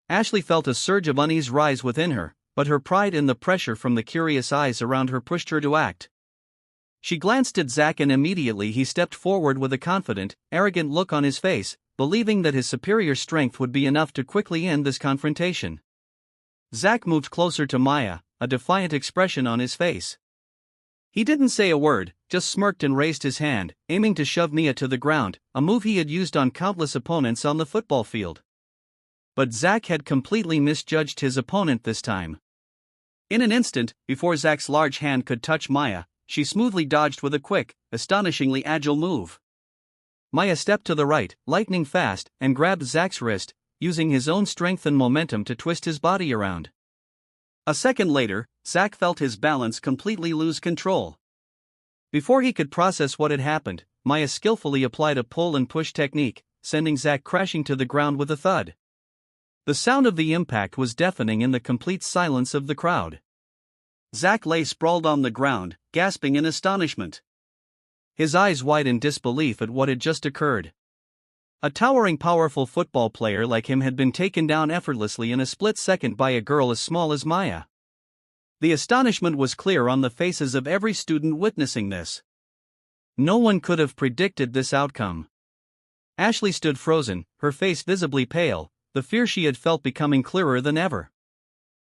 Ashley felt a surge of unease rise within her, but her pride in the pressure from the curious eyes around her pushed her to act. She glanced at Zach and immediately he stepped forward with a confident, arrogant look on his face, believing that his superior strength would be enough to quickly end this confrontation. Zach moved closer to Maya, a defiant expression on his face. He didn't say a word, just smirked and raised his hand, aiming to shove Maya to the ground, a move he had used on countless opponents on the football field. But Zach had completely misjudged his opponent this time. In an instant, before Zach's large hand could touch Maya, she smoothly dodged with a quick, astonishingly agile move. Maya stepped to the right, lightning fast, and grabbed Zach's wrist, using his own strength and momentum to twist his body around. A second later, Zach felt his balance completely lose control. Before he could process what had happened, Maya skillfully applied a pull and push technique, sending Zach crashing to the ground with a thud. The sound of the impact was deafening in the complete silence of the crowd. Zach lay sprawled on the ground, gasping in astonishment. His eyes wide in disbelief at what had just occurred. A towering powerful football player like him had been taken down effortlessly in a split second by a girl as small as Maya. The astonishment was clear on the faces of every student witnessing this. No one could have predicted this outcome. Ashley stood frozen, her face visibly pale, the fear she had felt becoming clearer than ever.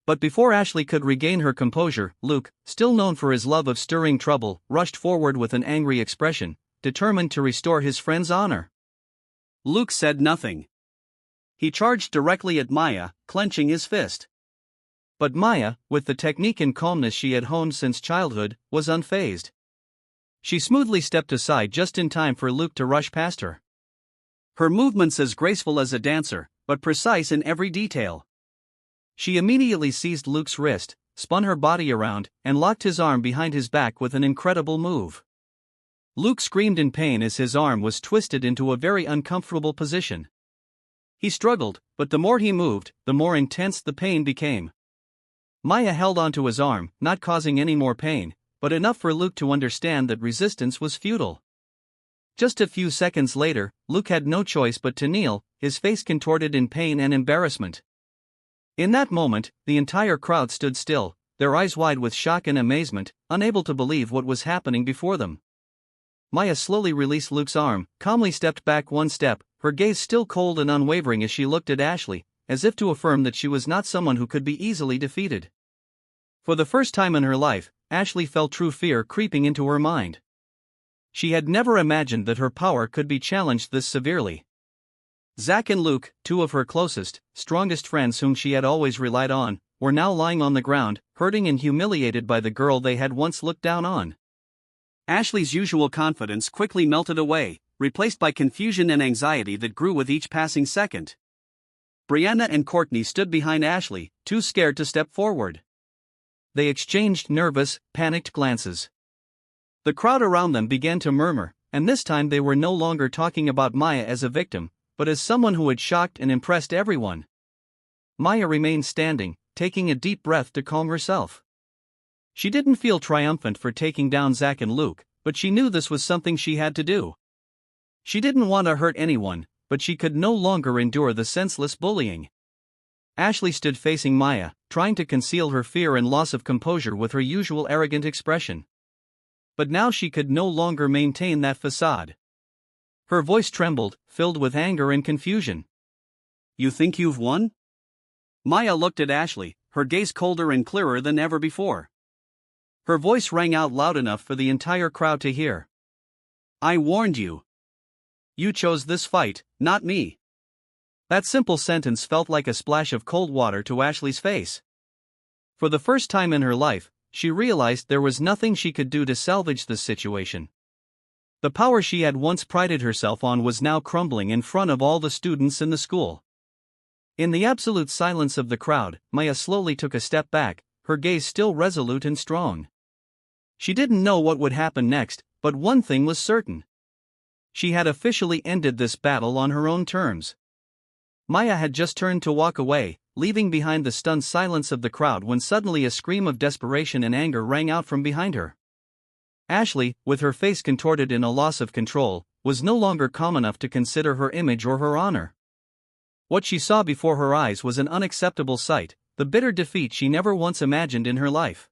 But before Ashley could regain her composure, Luke, still known for his love of stirring trouble, rushed forward with an angry expression, determined to restore his friend's honor. Luke said nothing. He charged directly at Maya, clenching his fist. But Maya, with the technique and calmness she had honed since childhood, was unfazed. She smoothly stepped aside just in time for Luke to rush past her. Her movements as graceful as a dancer, but precise in every detail. She immediately seized Luke's wrist, spun her body around, and locked his arm behind his back with an incredible move. Luke screamed in pain as his arm was twisted into a very uncomfortable position. He struggled, but the more he moved, the more intense the pain became. Maya held onto his arm, not causing any more pain, but enough for Luke to understand that resistance was futile. Just a few seconds later, Luke had no choice but to kneel, his face contorted in pain and embarrassment. In that moment, the entire crowd stood still, their eyes wide with shock and amazement, unable to believe what was happening before them. Maya slowly released Luke's arm, calmly stepped back one step, her gaze still cold and unwavering as she looked at Ashley, as if to affirm that she was not someone who could be easily defeated. For the first time in her life, Ashley felt true fear creeping into her mind. She had never imagined that her power could be challenged this severely. Zach and Luke, two of her closest, strongest friends whom she had always relied on, were now lying on the ground, hurting and humiliated by the girl they had once looked down on. Ashley's usual confidence quickly melted away, replaced by confusion and anxiety that grew with each passing second. Brianna and Courtney stood behind Ashley, too scared to step forward. They exchanged nervous, panicked glances. The crowd around them began to murmur, and this time they were no longer talking about Maya as a victim, but as someone who had shocked and impressed everyone. Maya remained standing, taking a deep breath to calm herself. She didn't feel triumphant for taking down Zach and Luke, but she knew this was something she had to do. She didn't want to hurt anyone, but she could no longer endure the senseless bullying. Ashley stood facing Maya, trying to conceal her fear and loss of composure with her usual arrogant expression. But now she could no longer maintain that facade. Her voice trembled, filled with anger and confusion. "You think you've won?" Maya looked at Ashley, her gaze colder and clearer than ever before. Her voice rang out loud enough for the entire crowd to hear. "I warned you. You chose this fight, not me." That simple sentence felt like a splash of cold water to Ashley's face. For the first time in her life, she realized there was nothing she could do to salvage this situation. The power she had once prided herself on was now crumbling in front of all the students in the school. In the absolute silence of the crowd, Maya slowly took a step back, her gaze still resolute and strong. She didn't know what would happen next, but one thing was certain. She had officially ended this battle on her own terms. Maya had just turned to walk away, leaving behind the stunned silence of the crowd when suddenly a scream of desperation and anger rang out from behind her. Ashley, with her face contorted in a loss of control, was no longer calm enough to consider her image or her honor. What she saw before her eyes was an unacceptable sight, the bitter defeat she never once imagined in her life.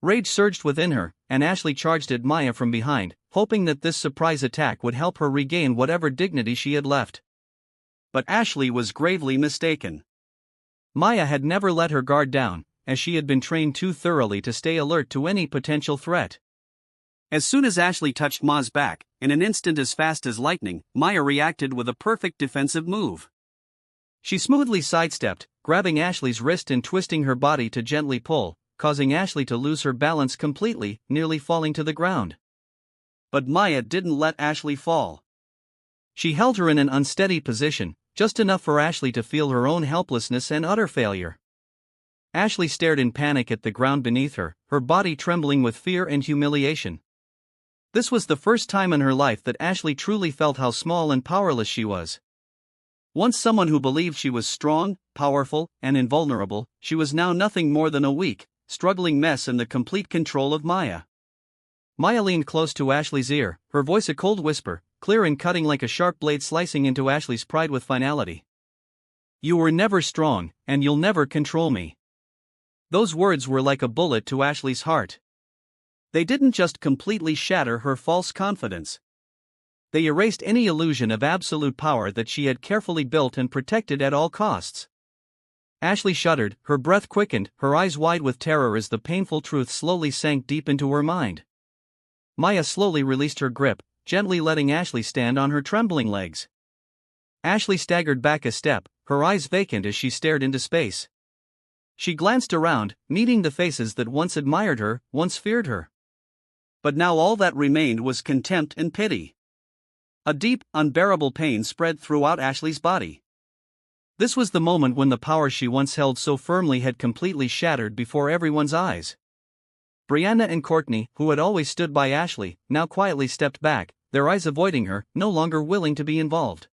Rage surged within her, and Ashley charged at Maya from behind, hoping that this surprise attack would help her regain whatever dignity she had left. But Ashley was gravely mistaken. Maya had never let her guard down, as she had been trained too thoroughly to stay alert to any potential threat. As soon as Ashley touched Ma's back, in an instant as fast as lightning, Maya reacted with a perfect defensive move. She smoothly sidestepped, grabbing Ashley's wrist and twisting her body to gently pull, causing Ashley to lose her balance completely, nearly falling to the ground. But Maya didn't let Ashley fall. She held her in an unsteady position, just enough for Ashley to feel her own helplessness and utter failure. Ashley stared in panic at the ground beneath her, her body trembling with fear and humiliation. This was the first time in her life that Ashley truly felt how small and powerless she was. Once someone who believed she was strong, powerful, and invulnerable, she was now nothing more than a weak, struggling mess in the complete control of Maya. Maya leaned close to Ashley's ear, her voice a cold whisper, clear and cutting like a sharp blade slicing into Ashley's pride with finality. "You were never strong, and you'll never control me." Those words were like a bullet to Ashley's heart. They didn't just completely shatter her false confidence. They erased any illusion of absolute power that she had carefully built and protected at all costs. Ashley shuddered, her breath quickened, her eyes wide with terror as the painful truth slowly sank deep into her mind. Maya slowly released her grip, gently letting Ashley stand on her trembling legs. Ashley staggered back a step, her eyes vacant as she stared into space. She glanced around, meeting the faces that once admired her, once feared her. But now all that remained was contempt and pity. A deep, unbearable pain spread throughout Ashley's body. This was the moment when the power she once held so firmly had completely shattered before everyone's eyes. Brianna and Courtney, who had always stood by Ashley, now quietly stepped back, their eyes avoiding her, no longer willing to be involved.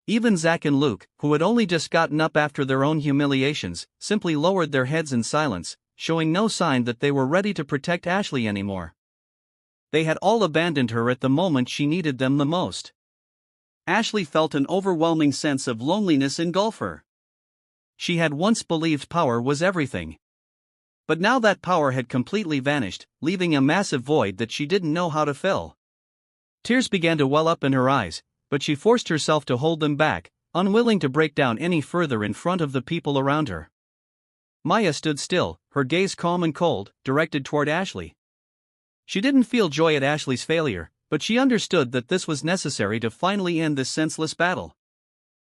Even Zach and Luke, who had only just gotten up after their own humiliations, simply lowered their heads in silence, showing no sign that they were ready to protect Ashley anymore. They had all abandoned her at the moment she needed them the most. Ashley felt an overwhelming sense of loneliness engulf her. She had once believed power was everything. But now that power had completely vanished, leaving a massive void that she didn't know how to fill. Tears began to well up in her eyes, but she forced herself to hold them back, unwilling to break down any further in front of the people around her. Maya stood still, her gaze calm and cold, directed toward Ashley. She didn't feel joy at Ashley's failure, but she understood that this was necessary to finally end this senseless battle.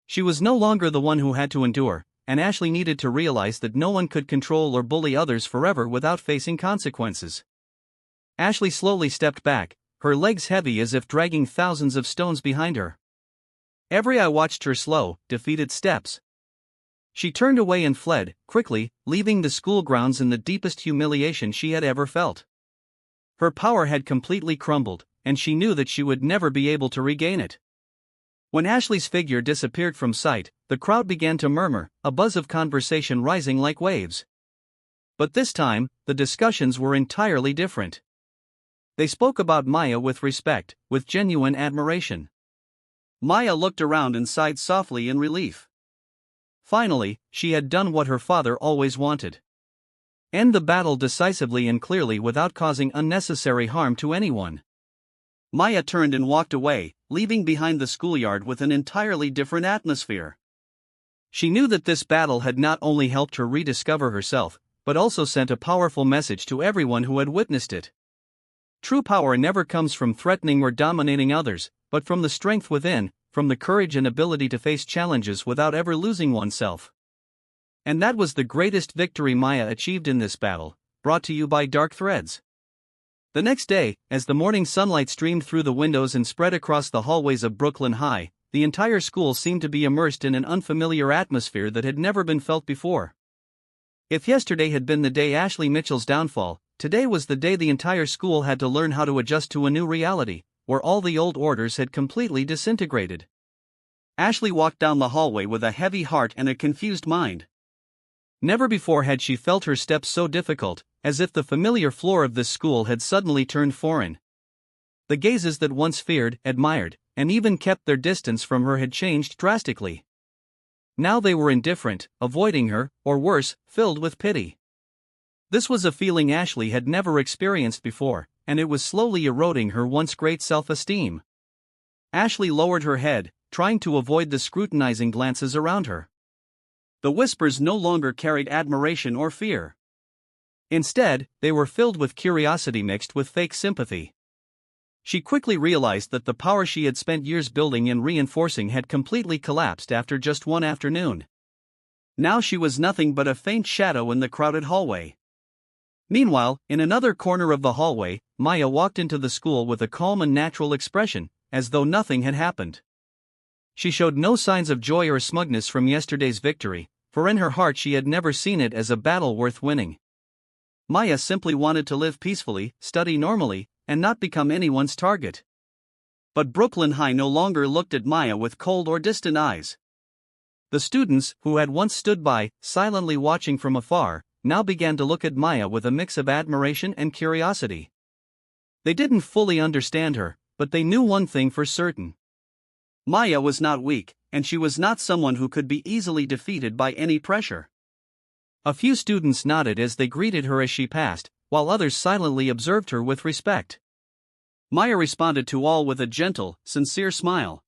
She was no longer the one who had to endure, and Ashley needed to realize that no one could control or bully others forever without facing consequences. Ashley slowly stepped back, her legs heavy as if dragging thousands of stones behind her. Every eye watched her slow, defeated steps. She turned away and fled, quickly, leaving the school grounds in the deepest humiliation she had ever felt. Her power had completely crumbled, and she knew that she would never be able to regain it. When Ashley's figure disappeared from sight, the crowd began to murmur, a buzz of conversation rising like waves. But this time, the discussions were entirely different. They spoke about Maya with respect, with genuine admiration. Maya looked around and sighed softly in relief. Finally, she had done what her father always wanted. End the battle decisively and clearly without causing unnecessary harm to anyone. Maya turned and walked away, leaving behind the schoolyard with an entirely different atmosphere. She knew that this battle had not only helped her rediscover herself, but also sent a powerful message to everyone who had witnessed it. True power never comes from threatening or dominating others, but from the strength within, from the courage and ability to face challenges without ever losing oneself. And that was the greatest victory Maya achieved in this battle, brought to you by Dark Threads. The next day, as the morning sunlight streamed through the windows and spread across the hallways of Brooklyn High, the entire school seemed to be immersed in an unfamiliar atmosphere that had never been felt before. If yesterday had been the day Ashley Mitchell's downfall, today was the day the entire school had to learn how to adjust to a new reality, where all the old orders had completely disintegrated. Ashley walked down the hallway with a heavy heart and a confused mind. Never before had she felt her steps so difficult, as if the familiar floor of this school had suddenly turned foreign. The gazes that once feared, admired, and even kept their distance from her had changed drastically. Now they were indifferent, avoiding her, or worse, filled with pity. This was a feeling Ashley had never experienced before, and it was slowly eroding her once great self-esteem. Ashley lowered her head, trying to avoid the scrutinizing glances around her. The whispers no longer carried admiration or fear. Instead, they were filled with curiosity mixed with fake sympathy. She quickly realized that the power she had spent years building and reinforcing had completely collapsed after just one afternoon. Now she was nothing but a faint shadow in the crowded hallway. Meanwhile, in another corner of the hallway, Maya walked into the school with a calm and natural expression, as though nothing had happened. She showed no signs of joy or smugness from yesterday's victory, for in her heart she had never seen it as a battle worth winning. Maya simply wanted to live peacefully, study normally, and not become anyone's target. But Brooklyn High no longer looked at Maya with cold or distant eyes. The students, who had once stood by, silently watching from afar, now began to look at Maya with a mix of admiration and curiosity. They didn't fully understand her, but they knew one thing for certain. Maya was not weak, and she was not someone who could be easily defeated by any pressure. A few students nodded as they greeted her as she passed, while others silently observed her with respect. Maya responded to all with a gentle, sincere smile.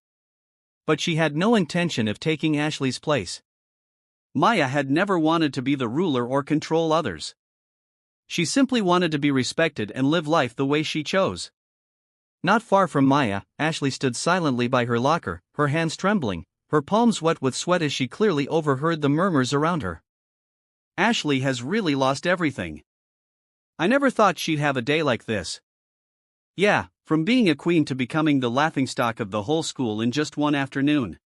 But she had no intention of taking Ashley's place. Maya had never wanted to be the ruler or control others. She simply wanted to be respected and live life the way she chose. Not far from Maya, Ashley stood silently by her locker, her hands trembling, her palms wet with sweat as she clearly overheard the murmurs around her. Ashley has really lost everything. I never thought she'd have a day like this. Yeah, from being a queen to becoming the laughingstock of the whole school in just one afternoon.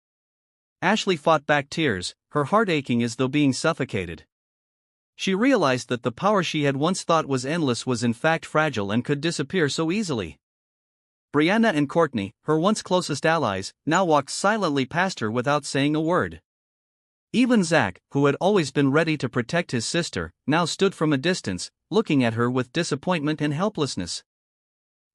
Ashley fought back tears, her heart aching as though being suffocated. She realized that the power she had once thought was endless was in fact fragile and could disappear so easily. Brianna and Courtney, her once closest allies, now walked silently past her without saying a word. Even Zach, who had always been ready to protect his sister, now stood from a distance, looking at her with disappointment and helplessness.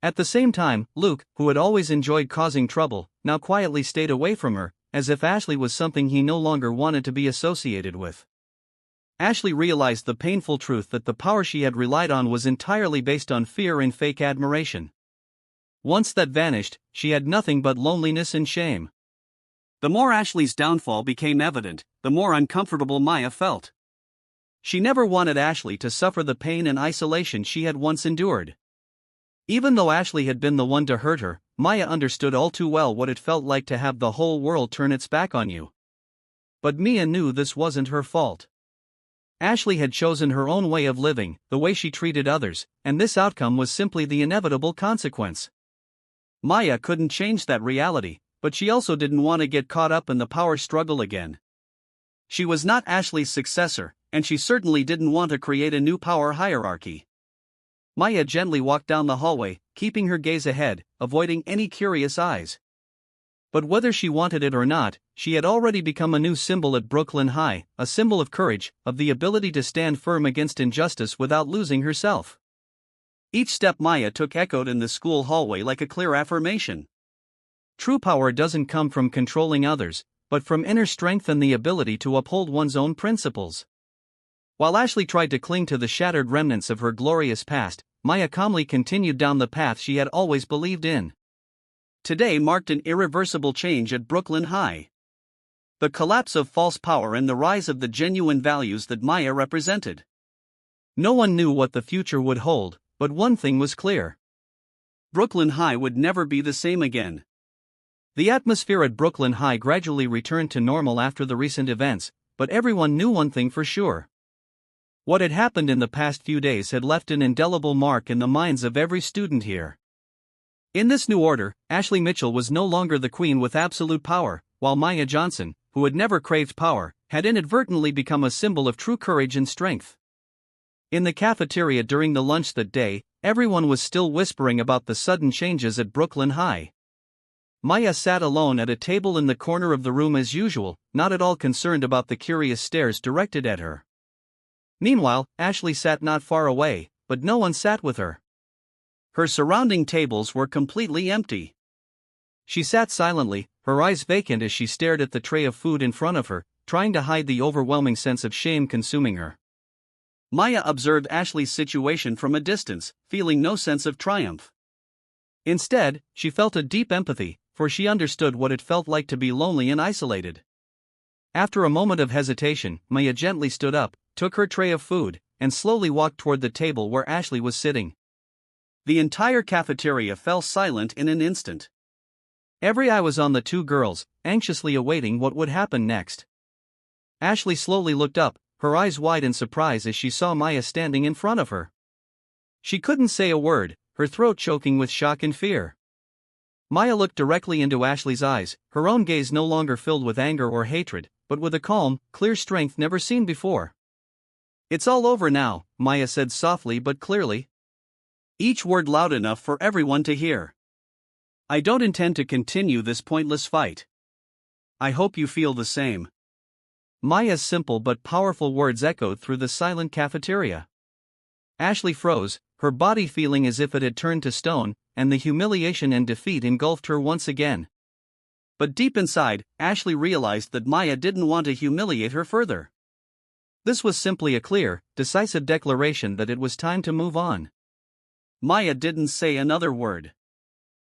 At the same time, Luke, who had always enjoyed causing trouble, now quietly stayed away from her, as if Ashley was something he no longer wanted to be associated with. Ashley realized the painful truth that the power she had relied on was entirely based on fear and fake admiration. Once that vanished, she had nothing but loneliness and shame. The more Ashley's downfall became evident, the more uncomfortable Maya felt. She never wanted Ashley to suffer the pain and isolation she had once endured. Even though Ashley had been the one to hurt her, Maya understood all too well what it felt like to have the whole world turn its back on you. But Mia knew this wasn't her fault. Ashley had chosen her own way of living, the way she treated others, and this outcome was simply the inevitable consequence. Maya couldn't change that reality, but she also didn't want to get caught up in the power struggle again. She was not Ashley's successor, and she certainly didn't want to create a new power hierarchy. Maya gently walked down the hallway, keeping her gaze ahead, avoiding any curious eyes. But whether she wanted it or not, she had already become a new symbol at Brooklyn High, a symbol of courage, of the ability to stand firm against injustice without losing herself. Each step Maya took echoed in the school hallway like a clear affirmation. True power doesn't come from controlling others, but from inner strength and the ability to uphold one's own principles. While Ashley tried to cling to the shattered remnants of her glorious past, Maya calmly continued down the path she had always believed in. Today marked an irreversible change at Brooklyn High. The collapse of false power and the rise of the genuine values that Maya represented. No one knew what the future would hold, but one thing was clear. Brooklyn High would never be the same again. The atmosphere at Brooklyn High gradually returned to normal after the recent events, but everyone knew one thing for sure. What had happened in the past few days had left an indelible mark in the minds of every student here. In this new order, Ashley Mitchell was no longer the queen with absolute power, while Maya Johnson, who had never craved power, had inadvertently become a symbol of true courage and strength. In the cafeteria during the lunch that day, everyone was still whispering about the sudden changes at Brooklyn High. Maya sat alone at a table in the corner of the room as usual, not at all concerned about the curious stares directed at her. Meanwhile, Ashley sat not far away, but no one sat with her. Her surrounding tables were completely empty. She sat silently, her eyes vacant as she stared at the tray of food in front of her, trying to hide the overwhelming sense of shame consuming her. Maya observed Ashley's situation from a distance, feeling no sense of triumph. Instead, she felt a deep empathy, for she understood what it felt like to be lonely and isolated. After a moment of hesitation, Maya gently stood up, took her tray of food, and slowly walked toward the table where Ashley was sitting. The entire cafeteria fell silent in an instant. Every eye was on the two girls, anxiously awaiting what would happen next. Ashley slowly looked up, her eyes wide in surprise as she saw Maya standing in front of her. She couldn't say a word, her throat choking with shock and fear. Maya looked directly into Ashley's eyes, her own gaze no longer filled with anger or hatred, but with a calm, clear strength never seen before. "It's all over now," Maya said softly but clearly. Each word loud enough for everyone to hear. "I don't intend to continue this pointless fight. I hope you feel the same." Maya's simple but powerful words echoed through the silent cafeteria. Ashley froze, her body feeling as if it had turned to stone, and the humiliation and defeat engulfed her once again. But deep inside, Ashley realized that Maya didn't want to humiliate her further. This was simply a clear, decisive declaration that it was time to move on. Maya didn't say another word.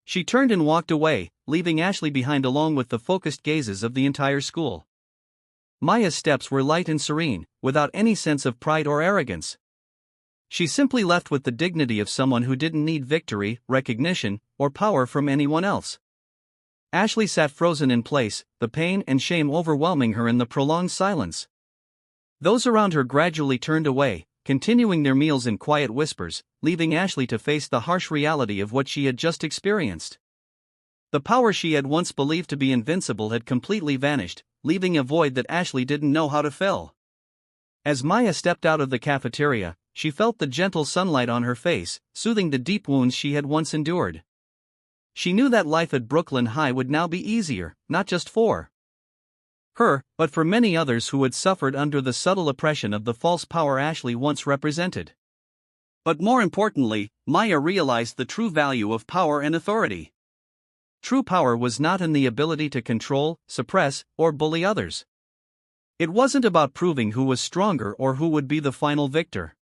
She turned and walked away, leaving Ashley behind along with the focused gazes of the entire school. Maya's steps were light and serene, without any sense of pride or arrogance. She simply left with the dignity of someone who didn't need victory, recognition, or power from anyone else. Ashley sat frozen in place, the pain and shame overwhelming her in the prolonged silence. Those around her gradually turned away, continuing their meals in quiet whispers, leaving Ashley to face the harsh reality of what she had just experienced. The power she had once believed to be invincible had completely vanished, leaving a void that Ashley didn't know how to fill. As Maya stepped out of the cafeteria, she felt the gentle sunlight on her face, soothing the deep wounds she had once endured. She knew that life at Brooklyn High would now be easier, not just for her, but for many others who had suffered under the subtle oppression of the false power Ashley once represented. But more importantly, Maya realized the true value of power and authority. True power was not in the ability to control, suppress, or bully others. It wasn't about proving who was stronger or who would be the final victor.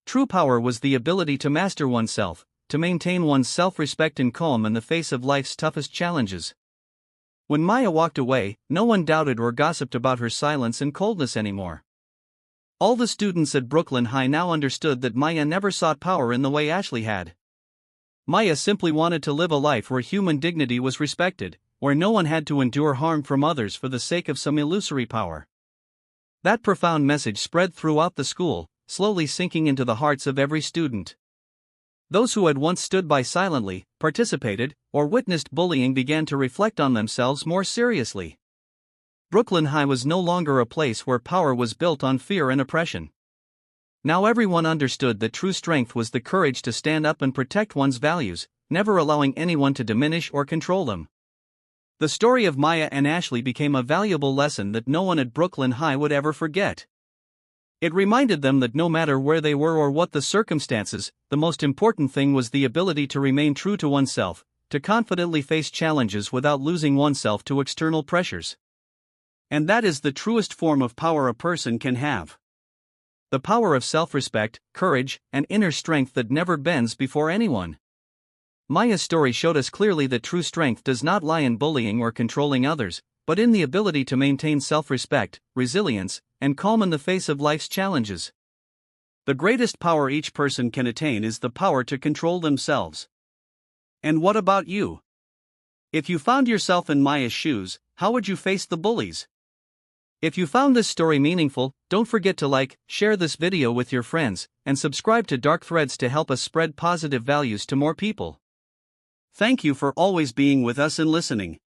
True power was the ability to master oneself, to maintain one's self-respect and calm in the face of life's toughest challenges. When Maya walked away, no one doubted or gossiped about her silence and coldness anymore. All the students at Brooklyn High now understood that Maya never sought power in the way Ashley had. Maya simply wanted to live a life where human dignity was respected, where no one had to endure harm from others for the sake of some illusory power. That profound message spread throughout the school, slowly sinking into the hearts of every student. Those who had once stood by silently, participated, or witnessed bullying began to reflect on themselves more seriously. Brooklyn High was no longer a place where power was built on fear and oppression. Now everyone understood that true strength was the courage to stand up and protect one's values, never allowing anyone to diminish or control them. The story of Maya and Ashley became a valuable lesson that no one at Brooklyn High would ever forget. It reminded them that no matter where they were or what the circumstances, the most important thing was the ability to remain true to oneself, to confidently face challenges without losing oneself to external pressures. And that is the truest form of power a person can have. The power of self-respect, courage, and inner strength that never bends before anyone. Maya's story showed us clearly that true strength does not lie in bullying or controlling others, but in the ability to maintain self-respect, resilience, and calm in the face of life's challenges. The greatest power each person can attain is the power to control themselves. And what about you? If you found yourself in Maya's shoes, how would you face the bullies? If you found this story meaningful, don't forget to like, share this video with your friends, and subscribe to Dark Threads to help us spread positive values to more people. Thank you for always being with us and listening.